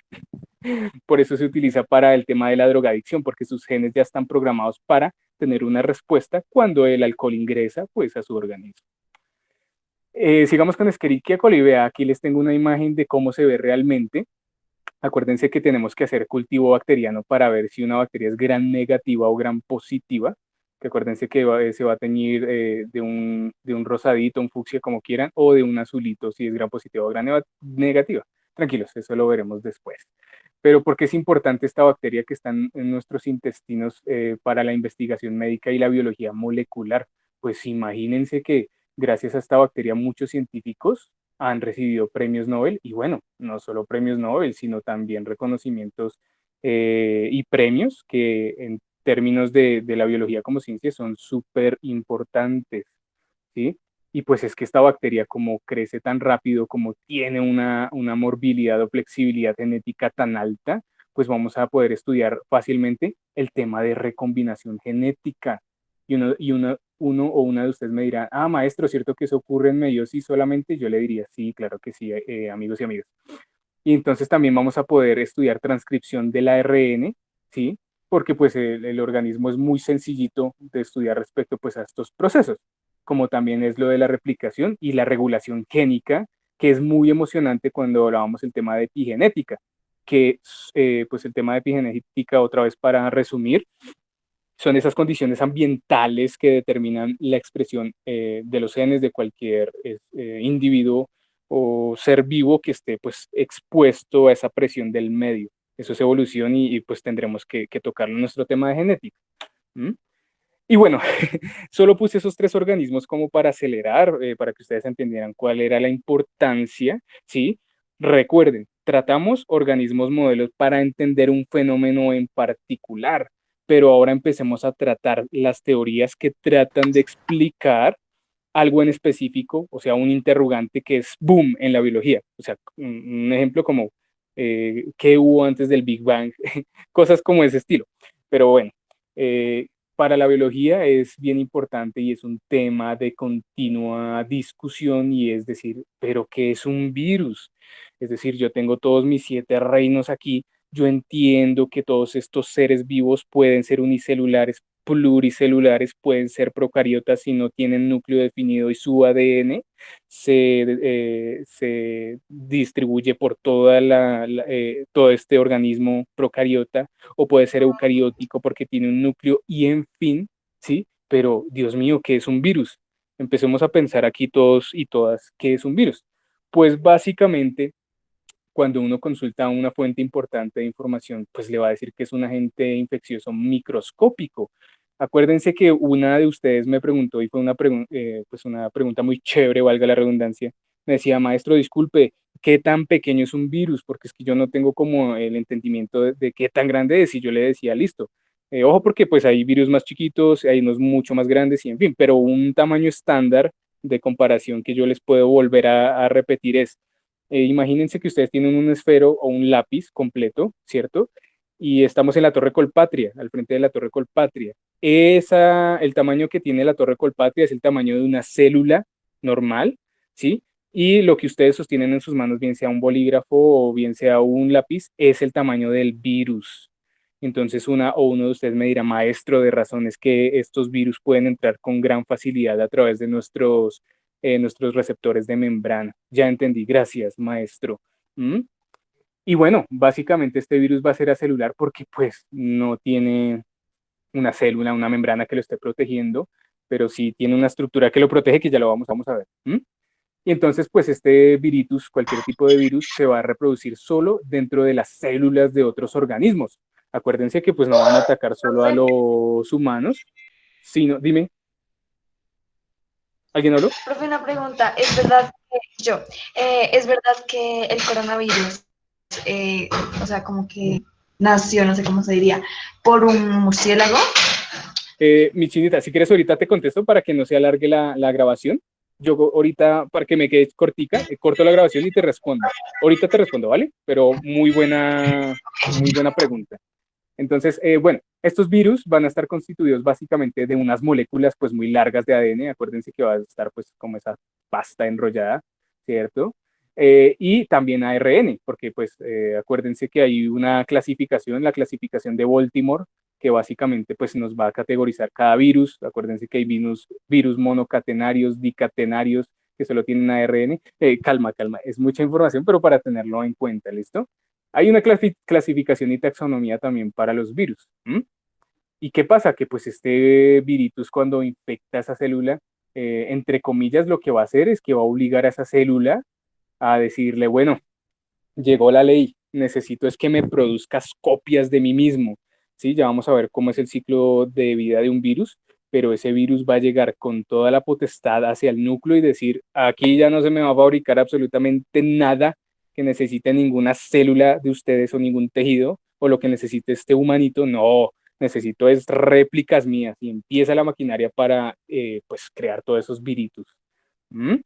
[SPEAKER 1] Por eso se utiliza para el tema de la drogadicción, porque sus genes ya están programados para tener una respuesta cuando el alcohol ingresa pues a su organismo. Sigamos con Escherichia coli. Vea, aquí les tengo una imagen de cómo se ve realmente. Acuérdense que tenemos que hacer cultivo bacteriano para ver si una bacteria es gran negativa o gran positiva. Que acuérdense que se va a teñir de un rosadito, un fucsia, como quieran, o de un azulito si es gran positiva o gran negativa. Tranquilos, eso lo veremos después. Pero ¿por qué es importante esta bacteria que está en nuestros intestinos para la investigación médica y la biología molecular? Pues imagínense que gracias a esta bacteria muchos científicos han recibido premios Nobel y bueno, no solo premios Nobel, sino también reconocimientos y premios que en términos de la biología como ciencia son súper importantes, ¿sí? Y pues es que esta bacteria como crece tan rápido, como tiene una morbilidad o flexibilidad genética tan alta, pues vamos a poder estudiar fácilmente el tema de recombinación genética. Uno o una de ustedes me dirá, ah, maestro, ¿cierto que eso ocurre en meiosis solamente? Yo le diría, sí, claro que sí, amigos y amigas. Y entonces también vamos a poder estudiar transcripción del ARN, ¿sí? Porque pues el organismo es muy sencillito de estudiar respecto pues a estos procesos, como también es lo de la replicación y la regulación génica, que es muy emocionante cuando hablábamos el tema de epigenética, que pues el tema de epigenética, otra vez para resumir, son esas condiciones ambientales que determinan la expresión de los genes de cualquier individuo o ser vivo que esté pues expuesto a esa presión del medio. Eso es evolución y pues tendremos que tocarlo en nuestro tema de genética. ¿Mm? Y bueno, solo puse esos tres organismos como para acelerar, para que ustedes entendieran cuál era la importancia, ¿sí? Recuerden, tratamos organismos modelos para entender un fenómeno en particular, pero ahora empecemos a tratar las teorías que tratan de explicar algo en específico, o sea, un interrogante que es boom en la biología. O sea, un ejemplo como qué hubo antes del Big Bang, cosas como ese estilo. Pero bueno, eh, para la biología es bien importante y es un tema de continua discusión y es decir, ¿pero qué es un virus? Es decir, yo tengo todos mis 7 reinos aquí, yo entiendo que todos estos seres vivos pueden ser unicelulares, pluricelulares, pueden ser procariotas si no tienen núcleo definido y su ADN se distribuye por todo este organismo procariota, o puede ser eucariótico porque tiene un núcleo y en fin, ¿sí? Pero Dios mío, ¿qué es un virus? Empecemos a pensar aquí todos y todas qué es un virus. Pues básicamente, cuando uno consulta a una fuente importante de información, pues le va a decir que es un agente infeccioso microscópico. Acuérdense que una de ustedes me preguntó, y fue pues una pregunta muy chévere, valga la redundancia. Me decía, maestro, disculpe, ¿qué tan pequeño es un virus? Porque es que yo no tengo como el entendimiento de qué tan grande es. Y yo le decía, listo. Ojo, porque pues hay virus más chiquitos, hay unos mucho más grandes, y en fin, pero un tamaño estándar de comparación que yo les puedo volver a repetir es, imagínense que ustedes tienen un esfero o un lápiz completo, ¿cierto? Y estamos en la Torre Colpatria, al frente de la Torre Colpatria. El tamaño que tiene la Torre Colpatria es el tamaño de una célula normal, ¿sí? Y lo que ustedes sostienen en sus manos, bien sea un bolígrafo o bien sea un lápiz, es el tamaño del virus. Entonces una o uno de ustedes me dirá, maestro, de razones que estos virus pueden entrar con gran facilidad a través de nuestros receptores de membrana. Ya entendí, gracias, maestro. ¿Mm? Y bueno, básicamente este virus va a ser acelular porque pues no tiene una célula, una membrana que lo esté protegiendo, pero sí tiene una estructura que lo protege, que ya lo vamos a ver. ¿Mm? Y entonces, pues este viritus, cualquier tipo de virus, se va a reproducir solo dentro de las células de otros organismos. Acuérdense que pues no van a atacar solo a los humanos, sino, dime, ¿alguien habló?
[SPEAKER 3] Profe, una pregunta. ¿Es verdad que el coronavirus, o sea, como que nació, no sé cómo se diría, por un murciélago?
[SPEAKER 1] Mi chinita, si quieres ahorita te contesto para que no se alargue la grabación. Yo ahorita, para que me quede cortica, corto la grabación y te respondo. Ahorita te respondo, ¿vale? Pero muy buena pregunta. Entonces, bueno, estos virus van a estar constituidos básicamente de unas moléculas pues muy largas de ADN. Acuérdense que va a estar pues como esa pasta enrollada, ¿cierto? Y también ARN, porque pues acuérdense que hay una clasificación, la clasificación de Baltimore, que básicamente pues nos va a categorizar cada virus. Acuérdense que hay virus monocatenarios, dicatenarios, que solo tienen ARN. Calma, es mucha información, pero para tenerlo en cuenta, ¿listo? Hay una clasificación y taxonomía también para los virus. ¿M? ¿Y qué pasa? Que pues este virus cuando infecta esa célula, entre comillas, lo que va a hacer es que va a obligar a esa célula a decirle, bueno, llegó la ley, necesito es que me produzcas copias de mí mismo. ¿Sí? Ya vamos a ver cómo es el ciclo de vida de un virus, pero ese virus va a llegar con toda la potestad hacia el núcleo y decir, aquí ya no se me va a fabricar absolutamente nada que necesite ninguna célula de ustedes o ningún tejido, o lo que necesite este humanito, no, necesito es réplicas mías, y empieza la maquinaria para pues crear todos esos viritus. ¿Mm?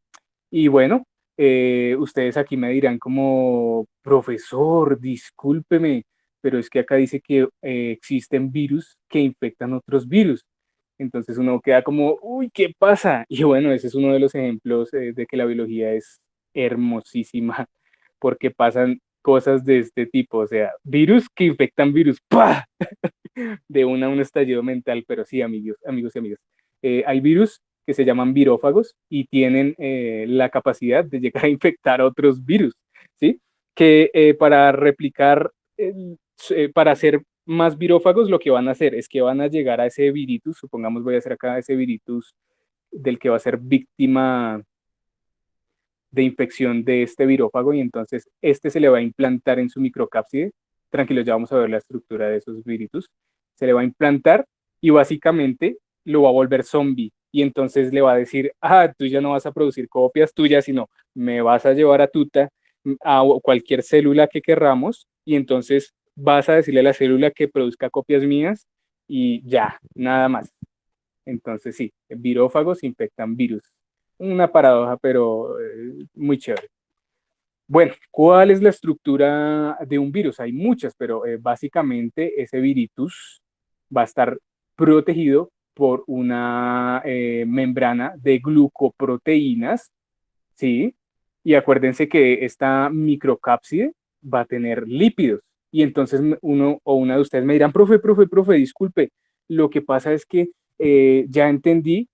[SPEAKER 1] Y bueno, ustedes aquí me dirán como, profesor, discúlpeme, pero es que acá dice que existen virus que infectan otros virus. Entonces uno queda como, uy, ¿qué pasa? Y bueno, ese es uno de los ejemplos de que la biología es hermosísima, porque pasan cosas de este tipo, o sea, virus que infectan virus, ¡pah! De un estallido mental, pero sí, amigos y amigas. Hay virus que se llaman virófagos y tienen la capacidad de llegar a infectar otros virus, ¿sí? Que para replicar, para hacer más virófagos, lo que van a hacer es que van a llegar a ese viritus, supongamos voy a hacer acá ese viritus del que va a ser víctima de infección de este virófago, y entonces este se le va a implantar en su microcápside. Tranquilos, ya vamos a ver la estructura de esos viritus. Se le va a implantar y básicamente lo va a volver zombie, y entonces le va a decir, tú ya no vas a producir copias tuyas, sino me vas a llevar a tuta a cualquier célula que querramos, y entonces vas a decirle a la célula que produzca copias mías y ya, nada más. Entonces sí, virófagos infectan virus. Una paradoja, pero muy chévere. Bueno, ¿cuál es la estructura de un virus? Hay muchas, pero básicamente ese viritus va a estar protegido por una membrana de glucoproteínas, ¿sí? Y acuérdense que esta microcápside va a tener lípidos. Y entonces uno o una de ustedes me dirán, profe, disculpe, lo que pasa es que ya entendí,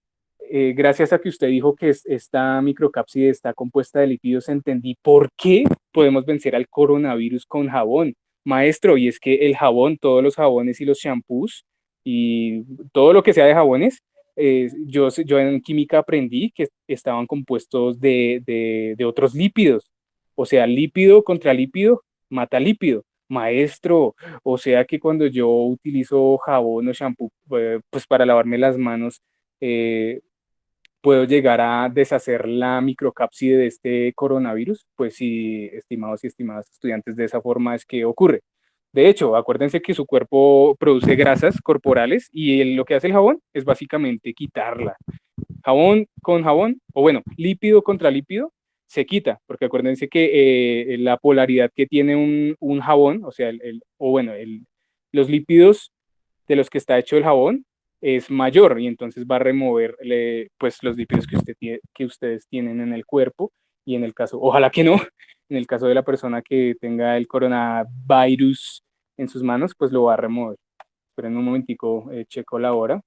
[SPEAKER 1] gracias a que usted dijo que esta microcápside está compuesta de lípidos, entendí por qué podemos vencer al coronavirus con jabón. Maestro, y es que el jabón, todos los jabones y los shampoos y todo lo que sea de jabones, yo en química aprendí que estaban compuestos de otros lípidos. O sea, lípido contra lípido mata lípido. Maestro, o sea que cuando yo utilizo jabón o shampoo, pues para lavarme las manos, eh, puedo llegar a deshacer la microcápside de este coronavirus. Pues sí, estimados y estimadas estudiantes, de esa forma es que ocurre. De hecho, acuérdense que su cuerpo produce grasas corporales y lo que hace el jabón es básicamente quitarla. Jabón con jabón, o bueno, lípido contra lípido, se quita, porque acuérdense que la polaridad que tiene un jabón, o sea, los lípidos de los que está hecho el jabón es mayor y entonces va a remover pues, los lípidos que ustedes tienen en el cuerpo y en el caso, ojalá que no, en el caso de la persona que tenga el coronavirus en sus manos, pues lo va a remover. Esperen un momentico, checo la hora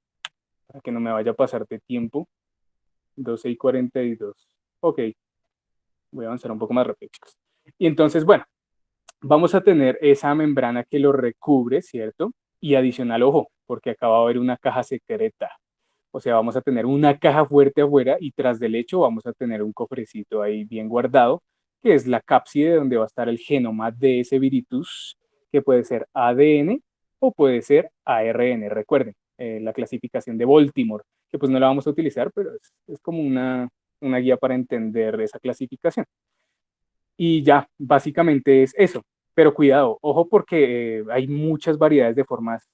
[SPEAKER 1] para que no me vaya a pasar de tiempo. 12:42. Ok, voy a avanzar un poco más rápido, chicos. Y entonces, bueno, vamos a tener esa membrana que lo recubre, ¿cierto? Y adicional, ojo, porque acá va a haber una caja secreta. O sea, vamos a tener una caja fuerte afuera y tras del hecho vamos a tener un cofrecito ahí bien guardado, que es la cápside donde va a estar el genoma de ese virus, que puede ser ADN o puede ser ARN. Recuerden, la clasificación de Baltimore, que pues no la vamos a utilizar, pero es como una guía para entender esa clasificación. Y ya, básicamente es eso. Pero cuidado, ojo porque hay muchas variedades de formas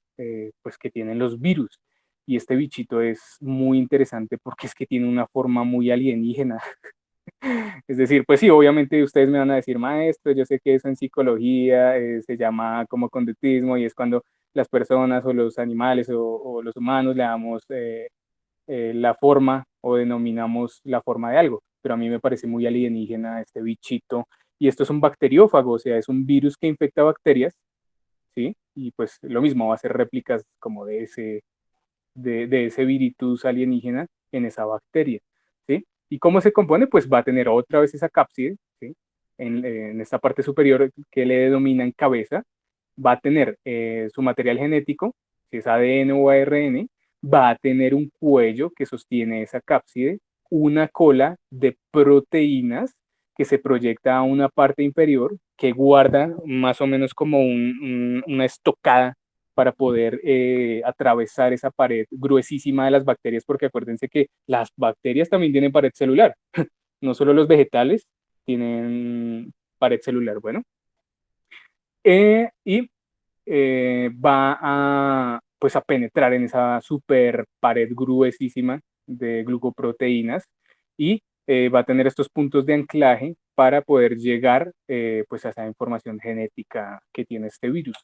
[SPEAKER 1] pues que tienen los virus. Y este bichito es muy interesante porque es que tiene una forma muy alienígena. Es decir, pues sí, obviamente ustedes me van a decir, maestro, yo sé que eso en psicología se llama como conductismo y es cuando las personas o los animales o los humanos le damos la forma o denominamos la forma de algo. Pero a mí me parece muy alienígena este bichito. Y esto es un bacteriófago, o sea, es un virus que infecta bacterias, ¿sí? Y pues lo mismo, va a ser réplicas como de ese virus alienígena en esa bacteria, ¿sí? ¿Y cómo se compone? Pues va a tener otra vez esa cápside, ¿sí? En esta parte superior que le denominan cabeza, va a tener su material genético, si es ADN o ARN, va a tener un cuello que sostiene esa cápside, una cola de proteínas que se proyecta a una parte inferior que guarda más o menos como una estocada para poder atravesar esa pared gruesísima de las bacterias, porque acuérdense que las bacterias también tienen pared celular, no solo los vegetales tienen pared celular. Bueno, y va pues a penetrar en esa super pared gruesísima de glucoproteínas y va a tener estos puntos de anclaje para poder llegar pues a esa información genética que tiene este virus,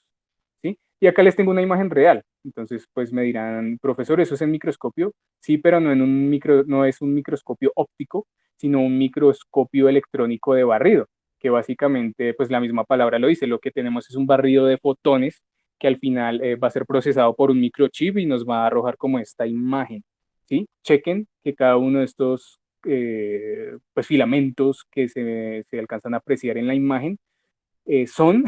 [SPEAKER 1] ¿sí? Y acá les tengo una imagen real. Entonces, pues me dirán, profesor, ¿eso es en microscopio? Sí, pero no, no es un microscopio óptico, sino un microscopio electrónico de barrido, que básicamente, pues la misma palabra lo dice, lo que tenemos es un barrido de fotones que al final va a ser procesado por un microchip y nos va a arrojar como esta imagen, ¿sí? Chequen que cada uno de estos pues filamentos que se alcanzan a apreciar en la imagen son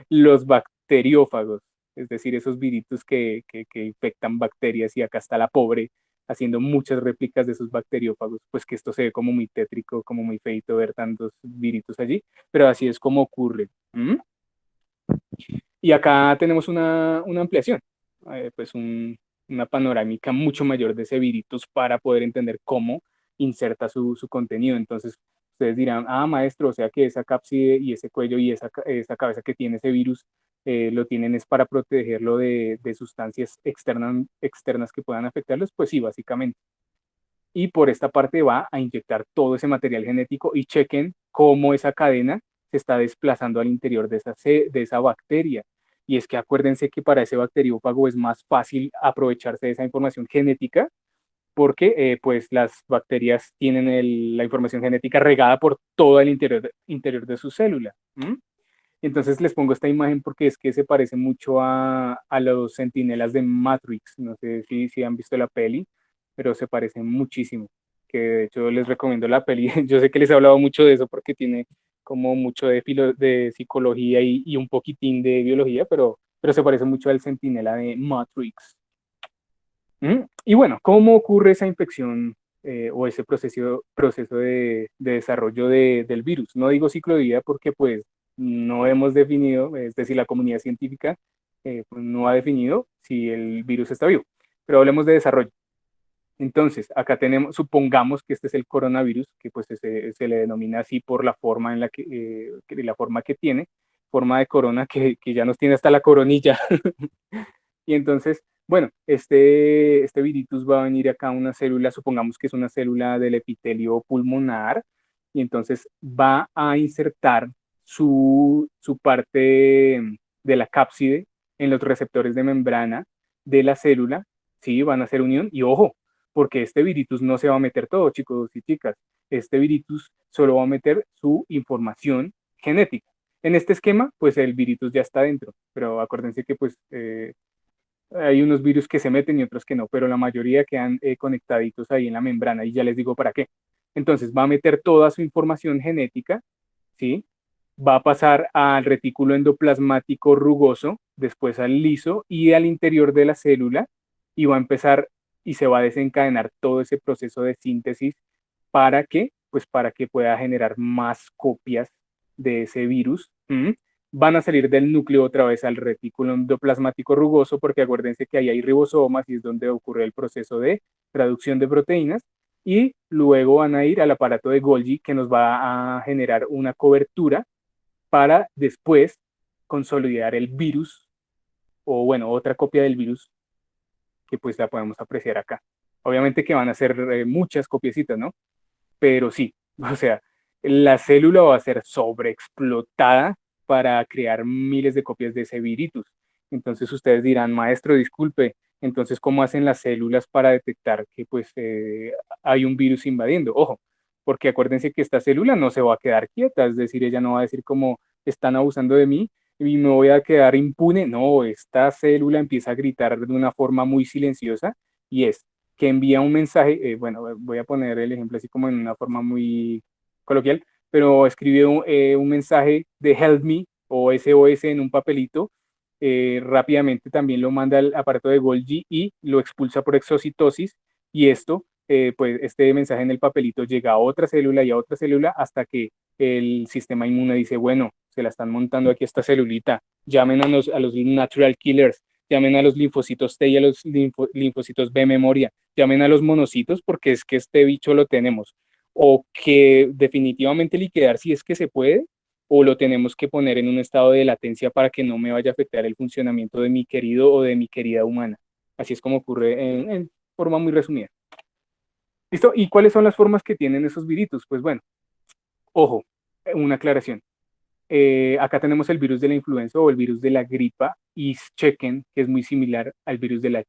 [SPEAKER 1] los bacteriófagos, es decir, esos viritos que infectan bacterias y acá está la pobre haciendo muchas réplicas de esos bacteriófagos, pues que esto se ve como muy tétrico, como muy feito ver tantos viritos allí, pero así es como ocurre. ¿Mm? Y acá tenemos una ampliación, pues una panorámica mucho mayor de ese viritos para poder entender cómo inserta su contenido. Entonces, ustedes dirán, ah, maestro, o sea que esa cápside y ese cuello y esa cabeza que tiene ese virus lo tienen es para protegerlo de sustancias externas que puedan afectarlos. Pues sí, básicamente. Y por esta parte va a inyectar todo ese material genético y chequen cómo esa cadena se está desplazando al interior de esa bacteria. Y es que acuérdense que para ese bacteriófago es más fácil aprovecharse de esa información genética porque pues las bacterias tienen la información genética regada por todo el interior de su célula. ¿Mm? Entonces les pongo esta imagen porque es que se parece mucho a los centinelas de Matrix. No sé si han visto la peli, pero se parecen muchísimo. Que de hecho les recomiendo la peli. Yo sé que les he hablado mucho de eso porque tiene como mucho de psicología y un poquitín de biología, pero se parece mucho al centinela de Matrix. Y bueno, ¿cómo ocurre esa infección o ese proceso de desarrollo del virus? No digo ciclo de vida porque pues no hemos definido, es decir, la comunidad científica pues, no ha definido si el virus está vivo, pero hablemos de desarrollo. Entonces, acá tenemos, supongamos que este es el coronavirus, que pues se le denomina así por la forma en la forma que tiene, forma de corona que ya nos tiene hasta la coronilla. Y entonces, bueno, este viritus va a venir acá a una célula, supongamos que es una célula del epitelio pulmonar, y entonces va a insertar su parte de la cápside en los receptores de membrana de la célula, sí, van a hacer unión, y ojo, porque este viritus no se va a meter todo, chicos y chicas, este viritus solo va a meter su información genética. En este esquema, pues el viritus ya está dentro, pero acuérdense que pues hay unos virus que se meten y otros que no, pero la mayoría quedan conectaditos ahí en la membrana y ya les digo para qué. Entonces va a meter toda su información genética, ¿sí? Va a pasar al retículo endoplasmático rugoso, después al liso y al interior de la célula y va a empezar y se va a desencadenar todo ese proceso de síntesis para que, pues para que pueda generar más copias de ese virus. Van a salir del núcleo otra vez al retículo endoplasmático rugoso, porque acuérdense que ahí hay ribosomas y es donde ocurre el proceso de traducción de proteínas, y luego van a ir al aparato de Golgi que nos va a generar una cobertura para después consolidar el virus, o bueno, otra copia del virus que pues la podemos apreciar acá. Obviamente que van a ser muchas copiecitas, ¿no? Pero sí, o sea, la célula va a ser sobreexplotada para crear miles de copias de ese viritus. Entonces ustedes dirán, maestro, disculpe, entonces, ¿cómo hacen las células para detectar que pues hay un virus invadiendo? Ojo, porque acuérdense que esta célula no se va a quedar quieta, es decir, ella no va a decir como están abusando de mí y me voy a quedar impune. No, esta célula empieza a gritar de una forma muy silenciosa y es que envía un mensaje, bueno, voy a poner el ejemplo así como en una forma muy coloquial, pero escribe un mensaje de help me o SOS en un papelito, rápidamente también lo manda al aparato de Golgi y lo expulsa por exocitosis y esto, pues este mensaje en el papelito llega a otra célula y a otra célula hasta que el sistema inmune dice, bueno, se la están montando aquí esta celulita, llamen a los natural killers, llamen a los linfocitos T y a los linfocitos B memoria, llamen a los monocitos porque es que este bicho lo tenemos. O que definitivamente liquidar si es que se puede, o lo tenemos que poner en un estado de latencia para que no me vaya a afectar el funcionamiento de mi querido o de mi querida humana. Así es como ocurre en forma muy resumida. ¿Listo? ¿Y cuáles son las formas que tienen esos viritos? Pues bueno, ojo, una aclaración. Acá tenemos el virus de la influenza o el virus de la gripa y chequen que es muy similar al virus del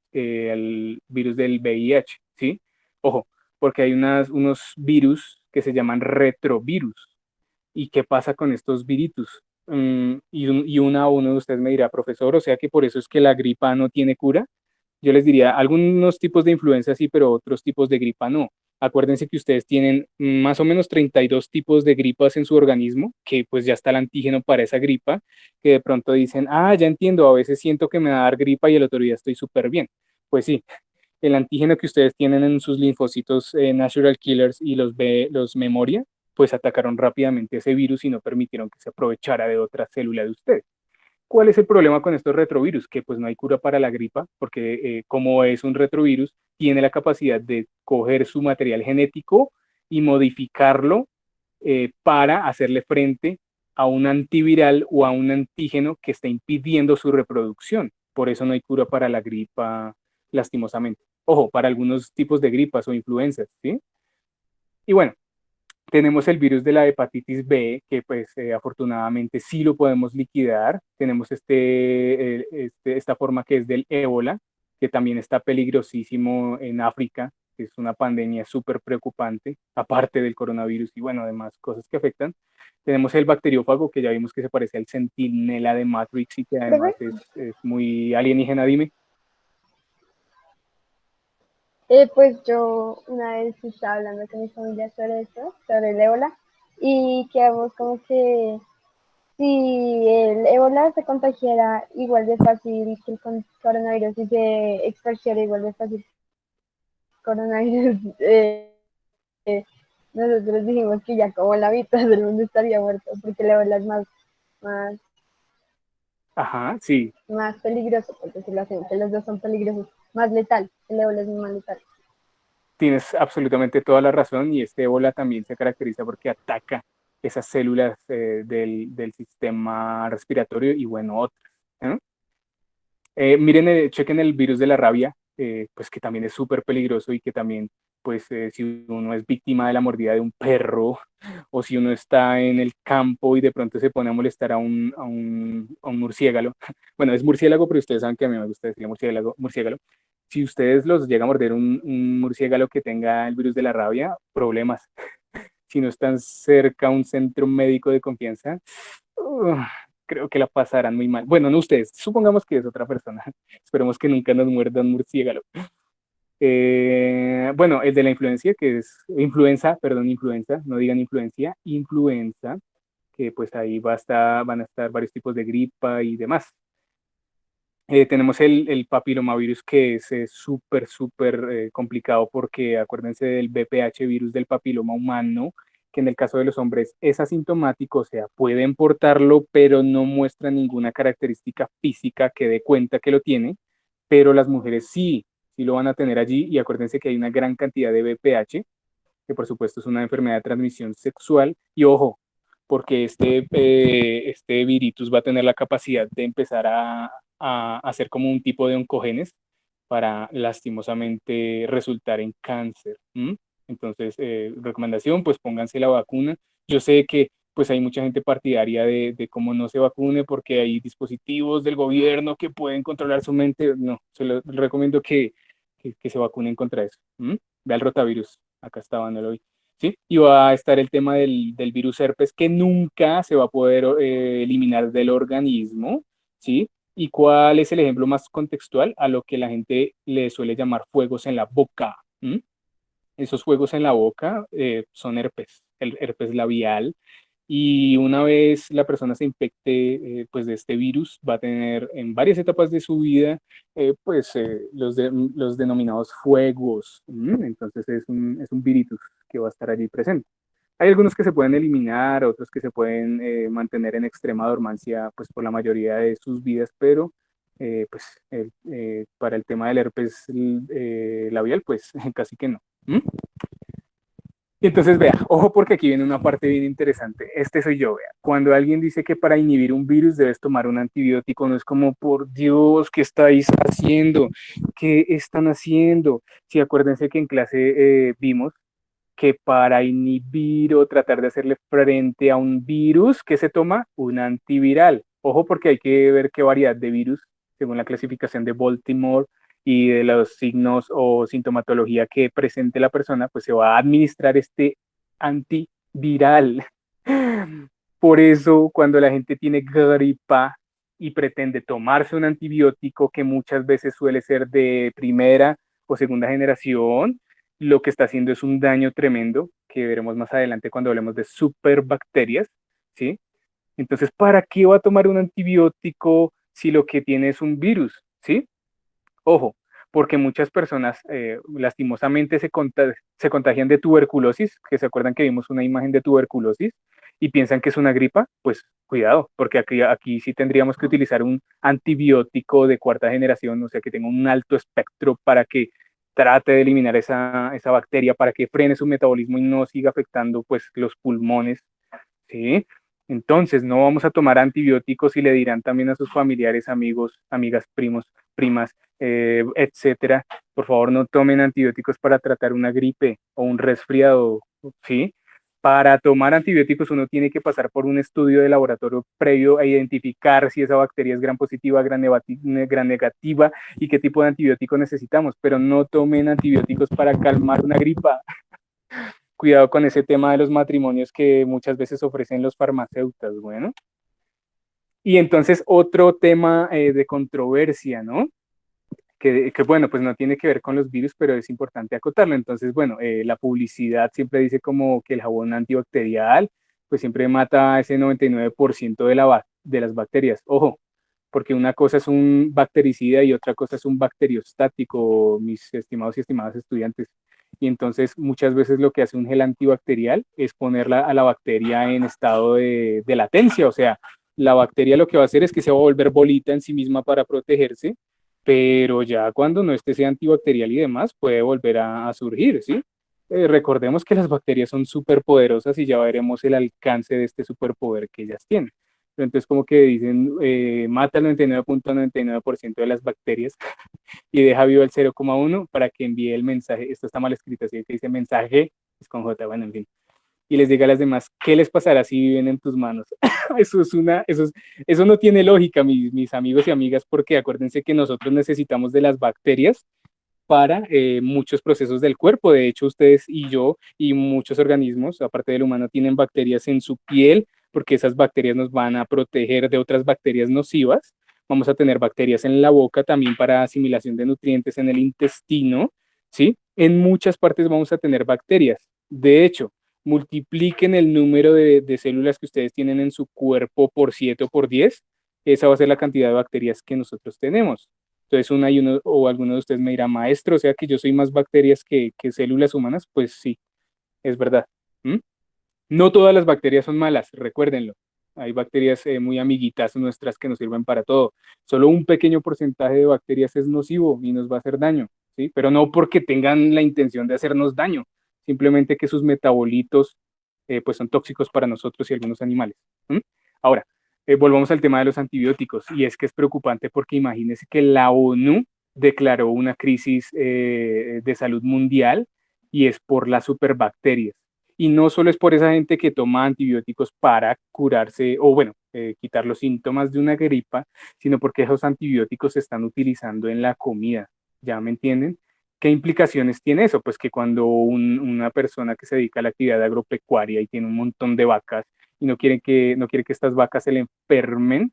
[SPEAKER 1] VIH, ¿sí? Ojo, porque hay unos virus que se llaman retrovirus. ¿Y qué pasa con estos viritus? Y una a uno de ustedes me dirá, profesor, o sea que por eso es que la gripa no tiene cura. Yo les diría, algunos tipos de influenza sí, pero otros tipos de gripa no. Acuérdense que ustedes tienen más o menos 32 tipos de gripas en su organismo, que pues ya está el antígeno para esa gripa, que de pronto dicen, ah, ya entiendo, a veces siento que me va a dar gripa y el otro día estoy súper bien. Pues sí, el antígeno que ustedes tienen en sus linfocitos natural killers y los memoria, pues atacaron rápidamente ese virus y no permitieron que se aprovechara de otra célula de ustedes. ¿Cuál es el problema con estos retrovirus? Que pues no hay cura para la gripa, porque como es un retrovirus, tiene la capacidad de coger su material genético y modificarlo para hacerle frente a un antiviral o a un antígeno que está impidiendo su reproducción. Por eso no hay cura para la gripa, lastimosamente. Ojo, para algunos tipos de gripas o influencias, ¿sí? Y bueno, tenemos el virus de la hepatitis B, que pues afortunadamente sí lo podemos liquidar. Tenemos esta forma que es del ébola, que también está peligrosísimo en África, que es una pandemia súper preocupante, aparte del coronavirus y bueno, además cosas que afectan. Tenemos el bacteriófago, que ya vimos que se parece al centinela de Matrix y que además es muy alienígena, dime.
[SPEAKER 5] Pues yo una vez estaba hablando con mi familia sobre esto, sobre el ébola, y quedamos como que si el ébola se contagiara igual de fácil que el coronavirus y se esparciera igual de fácil coronavirus, nosotros dijimos que ya como la mitad del mundo estaría muerto, porque el ébola es más,
[SPEAKER 1] Ajá, sí,
[SPEAKER 5] más peligroso, por decirlo así, que los dos son peligrosos, más letal, el ébola es más letal.
[SPEAKER 1] tienes absolutamente toda la razón y este ébola también se caracteriza porque ataca esas células del sistema respiratorio y bueno, otras, ¿no? Miren, chequen el virus de la rabia, pues que también es súper peligroso y que también, pues si uno es víctima de la mordida de un perro o si uno está en el campo y de pronto se pone a molestar a un murciélago, bueno, es murciélago, pero ustedes saben que a mí me gusta decir murciélago. Si ustedes los llega a morder un murciélago que tenga el virus de la rabia, problemas. Si no están cerca a un centro médico de confianza, uh, creo que la pasarán muy mal. Bueno, no ustedes, supongamos que es otra persona. Esperemos que nunca nos muerda un murciélago. Bueno, el de la influencia, que es influenza, perdón, influenza, no digan influencia, influenza, que pues ahí van a estar varios tipos de gripa y demás. Tenemos el papilomavirus que es súper, súper complicado porque acuérdense del VPH virus del papiloma humano, que en el caso de los hombres es asintomático, o sea, pueden portarlo, pero no muestra ninguna característica física que dé cuenta que lo tiene, pero las mujeres sí lo van a tener allí y acuérdense que hay una gran cantidad de VPH, que por supuesto es una enfermedad de transmisión sexual, y ojo, porque este viritus va a tener la capacidad de empezar a hacer como un tipo de oncogenes para lastimosamente resultar en cáncer. ¿M? Entonces, recomendación, pues pónganse la vacuna. Yo sé que pues hay mucha gente partidaria de cómo no se vacune porque hay dispositivos del gobierno que pueden controlar su mente. No, se lo recomiendo que se vacunen contra eso. ¿M? Ve al rotavirus, acá está hoy. ¿Sí? Y va a estar el tema del virus herpes que nunca se va a poder eliminar del organismo, ¿sí? ¿Y cuál es el ejemplo más contextual? A lo que la gente le suele llamar fuegos en la boca. ¿M? Esos fuegos en la boca son herpes, el herpes labial. Y una vez la persona se infecte pues de este virus, va a tener en varias etapas de su vida los denominados fuegos. ¿M? Entonces es un virus que va a estar allí presente. Hay algunos que se pueden eliminar, otros que se pueden mantener en extrema dormancia pues por la mayoría de sus vidas, pero para el tema del herpes labial, pues casi que no. ¿Mm? Y entonces vea, ojo porque aquí viene una parte bien interesante. Este soy yo, vea. Cuando alguien dice que para inhibir un virus debes tomar un antibiótico, no es como, por Dios, ¿qué estáis haciendo? ¿Qué están haciendo? Sí, acuérdense que en clase vimos que para inhibir o tratar de hacerle frente a un virus, ¿qué se toma? Un antiviral. Ojo porque hay que ver qué variedad de virus, según la clasificación de Baltimore y de los signos o sintomatología que presente la persona, pues se va a administrar este antiviral. Por eso, cuando la gente tiene gripa y pretende tomarse un antibiótico que muchas veces suele ser de primera o segunda generación, lo que está haciendo es un daño tremendo, que veremos más adelante cuando hablemos de superbacterias, ¿sí? Entonces, ¿para qué va a tomar un antibiótico si lo que tiene es un virus, ¿sí? Ojo, porque muchas personas lastimosamente se contagian de tuberculosis, que se acuerdan que vimos una imagen de tuberculosis y piensan que es una gripa, pues cuidado, porque aquí sí tendríamos que utilizar un antibiótico de cuarta generación, o sea, que tenga un alto espectro para que trate de eliminar esa bacteria, para que frene su metabolismo y no siga afectando pues los pulmones, ¿sí? Entonces, no vamos a tomar antibióticos y le dirán también a sus familiares, amigos, amigas, primos, primas, etcétera. Por favor, no tomen antibióticos para tratar una gripe o un resfriado, ¿sí? Para tomar antibióticos uno tiene que pasar por un estudio de laboratorio previo a identificar si esa bacteria es gram positiva, gram negativa y qué tipo de antibiótico necesitamos, pero no tomen antibióticos para calmar una gripa. Cuidado con ese tema de los matrimonios que muchas veces ofrecen los farmacéuticos, bueno. Y entonces otro tema de controversia, ¿no? Que, bueno, pues no tiene que ver con los virus, pero es importante acotarlo. Entonces, bueno, la publicidad siempre dice como que el jabón antibacterial, pues siempre mata ese 99% de las bacterias. Ojo, porque una cosa es un bactericida y otra cosa es un bacteriostático, mis estimados y estimadas estudiantes. Y entonces muchas veces lo que hace un gel antibacterial es ponerla a la bacteria en estado de latencia, o sea, la bacteria lo que va a hacer es que se va a volver bolita en sí misma para protegerse, pero ya cuando no esté ese antibacterial y demás, puede volver a surgir, ¿sí? Recordemos que las bacterias son súper poderosas y ya veremos el alcance de este superpoder que ellas tienen. Pero entonces como que dicen, mata el 99.99% de las bacterias y deja vivo el 0,1 para que envíe el mensaje. Esto está mal escrito, así que dice mensaje, es con J, bueno, en fin. Y les diga a las demás, ¿qué les pasará si viven en tus manos? Eso no tiene lógica, mis amigos y amigas, porque acuérdense que nosotros necesitamos de las bacterias para muchos procesos del cuerpo. De hecho, ustedes y yo y muchos organismos, aparte del humano, tienen bacterias en su piel, porque esas bacterias nos van a proteger de otras bacterias nocivas. Vamos a tener bacterias en la boca también para asimilación de nutrientes en el intestino, ¿sí? En muchas partes vamos a tener bacterias. De hecho, multipliquen el número de células que ustedes tienen en su cuerpo por 7 o por 10. Esa va a ser la cantidad de bacterias que nosotros tenemos. Entonces, una y uno o alguno de ustedes me dirá, maestro, o sea que yo soy más bacterias que células humanas. Pues sí, es verdad. ¿Mm? No todas las bacterias son malas, recuérdenlo. Hay bacterias muy amiguitas nuestras que nos sirven para todo. Solo un pequeño porcentaje de bacterias es nocivo y nos va a hacer daño, ¿sí? Pero no porque tengan la intención de hacernos daño, simplemente que sus metabolitos pues son tóxicos para nosotros y algunos animales. ¿Mm? Ahora, volvamos al tema de los antibióticos, y es que es preocupante porque imagínense que la ONU declaró una crisis de salud mundial y es por las superbacterias. Y no solo es por esa gente que toma antibióticos para curarse o, bueno, quitar los síntomas de una gripa, sino porque esos antibióticos se están utilizando en la comida. ¿Ya me entienden? ¿Qué implicaciones tiene eso? Pues que cuando una persona que se dedica a la actividad agropecuaria y tiene un montón de vacas y no quiere que estas vacas se le enfermen,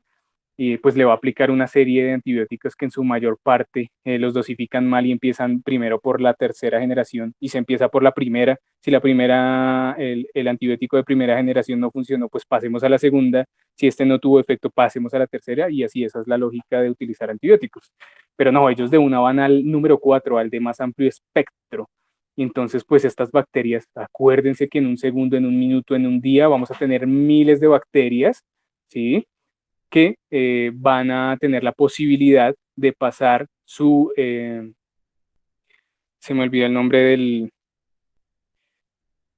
[SPEAKER 1] y pues le va a aplicar una serie de antibióticos que en su mayor parte los dosifican mal y empiezan primero por la tercera generación y se empieza por la primera. Si la primera, el antibiótico de primera generación no funcionó, pues pasemos a la segunda. Si este no tuvo efecto, pasemos a la tercera, y así. Esa es la lógica de utilizar antibióticos. Pero no, ellos de una van al número 4, al de más amplio espectro. Y entonces, pues estas bacterias, acuérdense que en un segundo, en un minuto, en un día, vamos a tener miles de bacterias, ¿sí? Que van a tener la posibilidad de pasar se me olvidó el nombre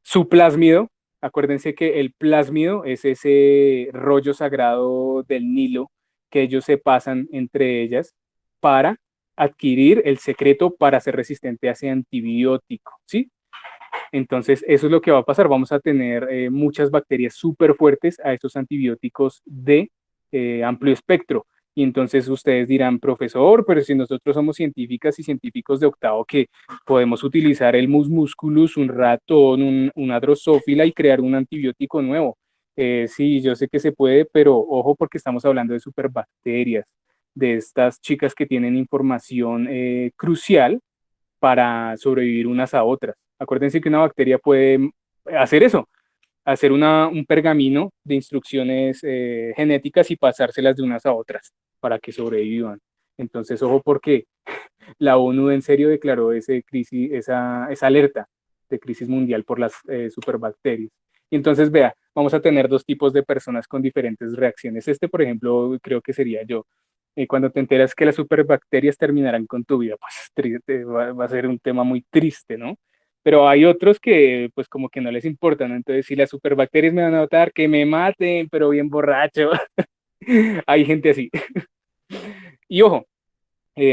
[SPEAKER 1] su plásmido. Acuérdense que el plásmido es ese rollo sagrado del Nilo que ellos se pasan entre ellas para adquirir el secreto para ser resistente a ese antibiótico, ¿sí? Entonces, eso es lo que va a pasar. Vamos a tener muchas bacterias súper fuertes a estos antibióticos de amplio espectro. Y entonces ustedes dirán, profesor, pero si nosotros somos científicas y científicos de octavo que podemos utilizar el mus musculus, un ratón, una drosófila y crear un antibiótico nuevo. Sí, yo sé que se puede, pero ojo porque estamos hablando de superbacterias, de estas chicas que tienen información crucial para sobrevivir unas a otras. Acuérdense que una bacteria puede hacer eso, hacer un pergamino de instrucciones genéticas y pasárselas de unas a otras para que sobrevivan. Entonces, ojo porque la ONU en serio declaró esa alerta de crisis mundial por las superbacterias. Y entonces, vea, vamos a tener dos tipos de personas con diferentes reacciones. Por ejemplo, creo que sería yo. Cuando te enteras que las superbacterias terminarán con tu vida, pues triste, va a ser un tema muy triste, ¿no? Pero hay otros que pues como que no les importa, ¿no? Entonces, si las superbacterias me van a matar, que me maten, pero bien borracho. Hay gente así. Y ojo,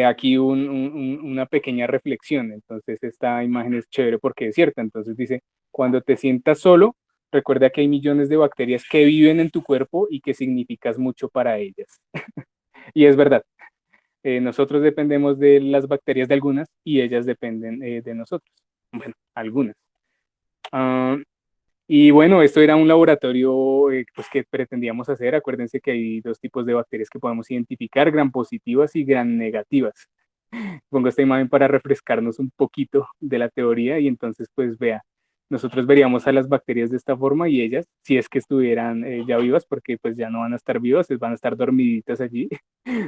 [SPEAKER 1] aquí una pequeña reflexión. Entonces, esta imagen es chévere porque es cierta. Entonces dice, cuando te sientas solo, recuerda que hay millones de bacterias que viven en tu cuerpo y que significas mucho para ellas. Y es verdad. Nosotros dependemos de las bacterias de algunas y ellas dependen de nosotros. Bueno, algunas. Ah, y bueno, esto era un laboratorio pues, que pretendíamos hacer. Acuérdense que hay dos tipos de bacterias que podemos identificar, gram positivas y gram negativas. Pongo esta imagen para refrescarnos un poquito de la teoría y entonces pues vea, nosotros veríamos a las bacterias de esta forma y ellas, si es que estuvieran ya vivas, porque pues ya no van a estar vivas, van a estar dormiditas allí,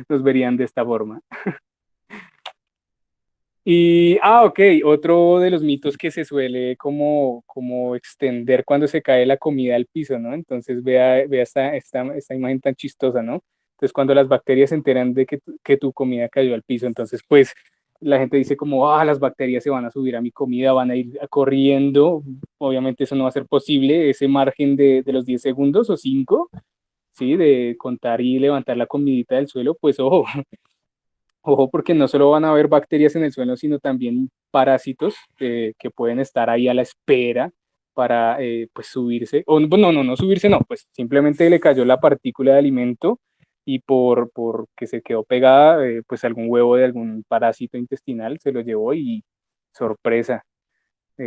[SPEAKER 1] nos verían de esta forma. Y, ok, otro de los mitos que se suele como extender cuando se cae la comida al piso, ¿no? Entonces vea esta imagen tan chistosa, ¿no? Entonces cuando las bacterias se enteran de que tu comida cayó al piso, entonces pues la gente dice como, las bacterias se van a subir a mi comida, van a ir corriendo, obviamente eso no va a ser posible, ese margen de los 10 segundos o 5, ¿sí? De contar y levantar la comidita del suelo, pues ojo, ojo, porque no solo van a haber bacterias en el suelo, sino también parásitos que pueden estar ahí a la espera para pues subirse, o no subirse, no, pues simplemente le cayó la partícula de alimento y por que se quedó pegada, pues algún huevo de algún parásito intestinal se lo llevó y sorpresa,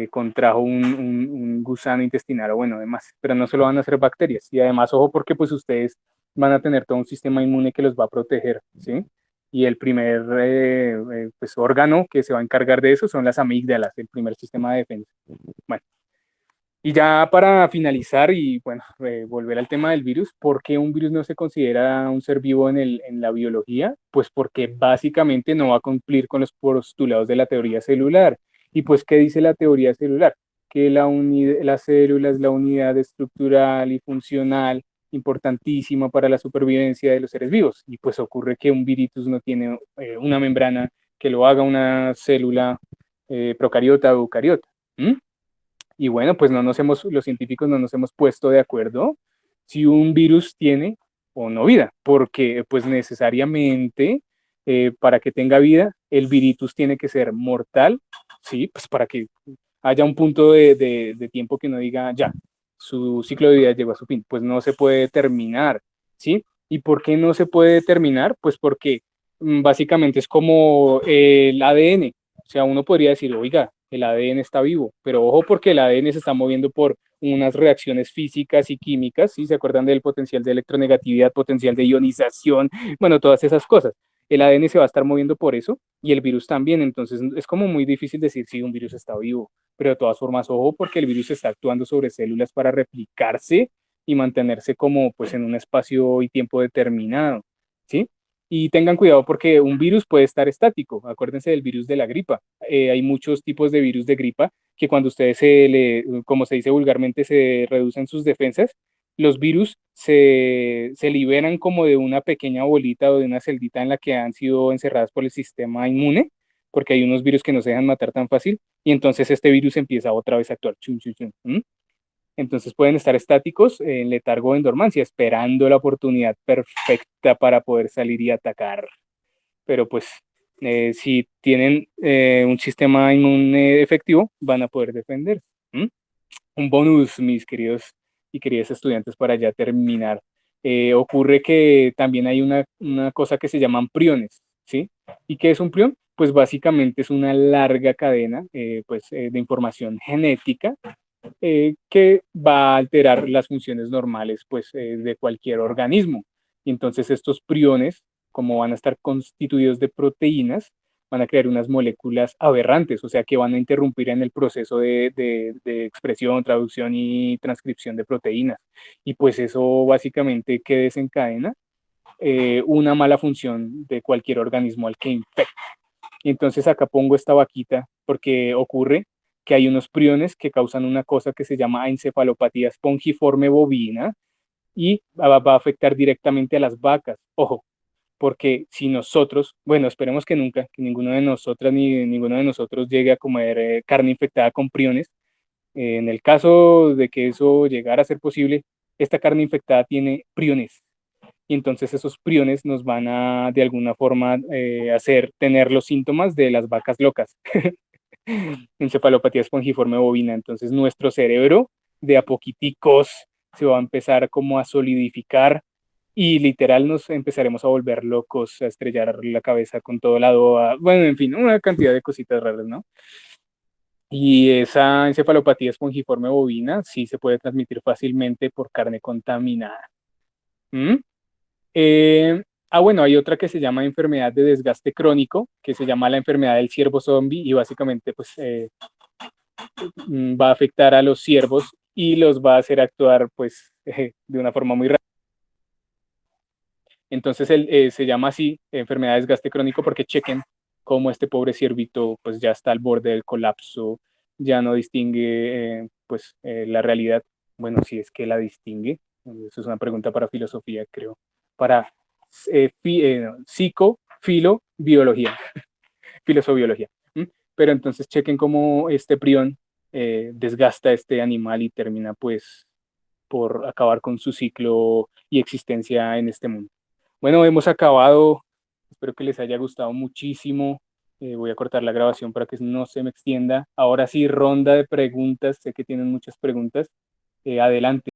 [SPEAKER 1] contrajo un gusano intestinal o bueno, demás, pero no solo van a ser bacterias y además, ojo, porque pues ustedes van a tener todo un sistema inmune que los va a proteger, ¿sí? Y el primer pues, órgano que se va a encargar de eso son las amígdalas, el primer sistema de defensa. Bueno, y ya para finalizar y bueno, volver al tema del virus, ¿por qué un virus no se considera un ser vivo en la biología? Pues porque básicamente no va a cumplir con los postulados de la teoría celular. Y pues, ¿qué dice la teoría celular? Que la célula es la unidad estructural y funcional importantísima para la supervivencia de los seres vivos. Y pues ocurre que un virus no tiene una membrana que lo haga una célula procariota o eucariota. ¿Mm? Y bueno, pues los científicos no nos hemos puesto de acuerdo si un virus tiene o no vida, porque pues necesariamente para que tenga vida, el virus tiene que ser mortal, ¿sí? Pues para que haya un punto de tiempo que no diga ya, su ciclo de vida llegó a su fin, pues no se puede terminar, ¿sí? ¿Y por qué no se puede terminar? Pues porque básicamente es como el ADN, o sea, uno podría decir, oiga, el ADN está vivo, pero ojo porque el ADN se está moviendo por unas reacciones físicas y químicas, ¿sí? ¿Se acuerdan del potencial de electronegatividad, potencial de ionización? Bueno, todas esas cosas. El ADN se va a estar moviendo por eso y el virus también, entonces es como muy difícil decir si un virus está vivo, pero de todas formas, ojo porque el virus está actuando sobre células para replicarse y mantenerse como pues en un espacio y tiempo determinado, ¿sí? Y tengan cuidado porque un virus puede estar estático. Acuérdense del virus de la gripa. Hay muchos tipos de virus de gripa que cuando ustedes como se dice vulgarmente, se reducen sus defensas, los virus se liberan como de una pequeña bolita o de una celdita en la que han sido encerradas por el sistema inmune, porque hay unos virus que no se dejan matar tan fácil, y entonces este virus empieza otra vez a actuar. Chun, chun, chun, ¿m? Entonces pueden estar estáticos en letargo o en dormancia, esperando la oportunidad perfecta para poder salir y atacar. Pero pues si tienen un sistema inmune efectivo, van a poder defender. ¿Mm? Un bonus, mis queridos y queridas estudiantes, para ya terminar. Ocurre que también hay una cosa que se llaman priones, ¿sí? ¿Y qué es un prión? Pues básicamente es una larga cadena de información genética que va a alterar las funciones normales de cualquier organismo. Y entonces estos priones, como van a estar constituidos de proteínas, van a crear unas moléculas aberrantes, o sea que van a interrumpir en el proceso de expresión, traducción y transcripción de proteínas. Y pues eso básicamente que desencadena una mala función de cualquier organismo al que infecta. Y entonces acá pongo esta vaquita porque ocurre que hay unos priones que causan una cosa que se llama encefalopatía espongiforme bovina y va a afectar directamente a las vacas. Ojo, porque si nosotros, bueno, esperemos que nunca, que ninguno de nosotras ni ninguno de nosotros llegue a comer carne infectada con priones. En el caso de que eso llegara a ser posible, esta carne infectada tiene priones y entonces esos priones nos van a de alguna forma hacer tener los síntomas de las vacas locas. Encefalopatía espongiforme bovina. Entonces nuestro cerebro de a poquiticos se va a empezar como a solidificar y literal nos empezaremos a volver locos, a estrellar la cabeza con todo lado, bueno, en fin, una cantidad de cositas raras, ¿no? Y esa encefalopatía espongiforme bovina sí se puede transmitir fácilmente por carne contaminada. ¿Mm? Eh, bueno, hay otra que se llama enfermedad de desgaste crónico, que se llama la enfermedad del ciervo zombie y básicamente pues va a afectar a los ciervos y los va a hacer actuar pues de una forma muy rápida. Entonces se llama así enfermedad de desgaste crónico porque chequen cómo este pobre ciervito pues ya está al borde del colapso, ya no distingue la realidad. Bueno, si es que la distingue, eso es una pregunta para filosofía, creo, para biología, filosobiología. Pero entonces chequen cómo este prión desgasta a este animal y termina pues por acabar con su ciclo y existencia en este mundo. Bueno, hemos acabado. Espero que les haya gustado muchísimo. Voy a cortar la grabación para que no se me extienda. Ahora sí, ronda de preguntas. Sé que tienen muchas preguntas. Adelante.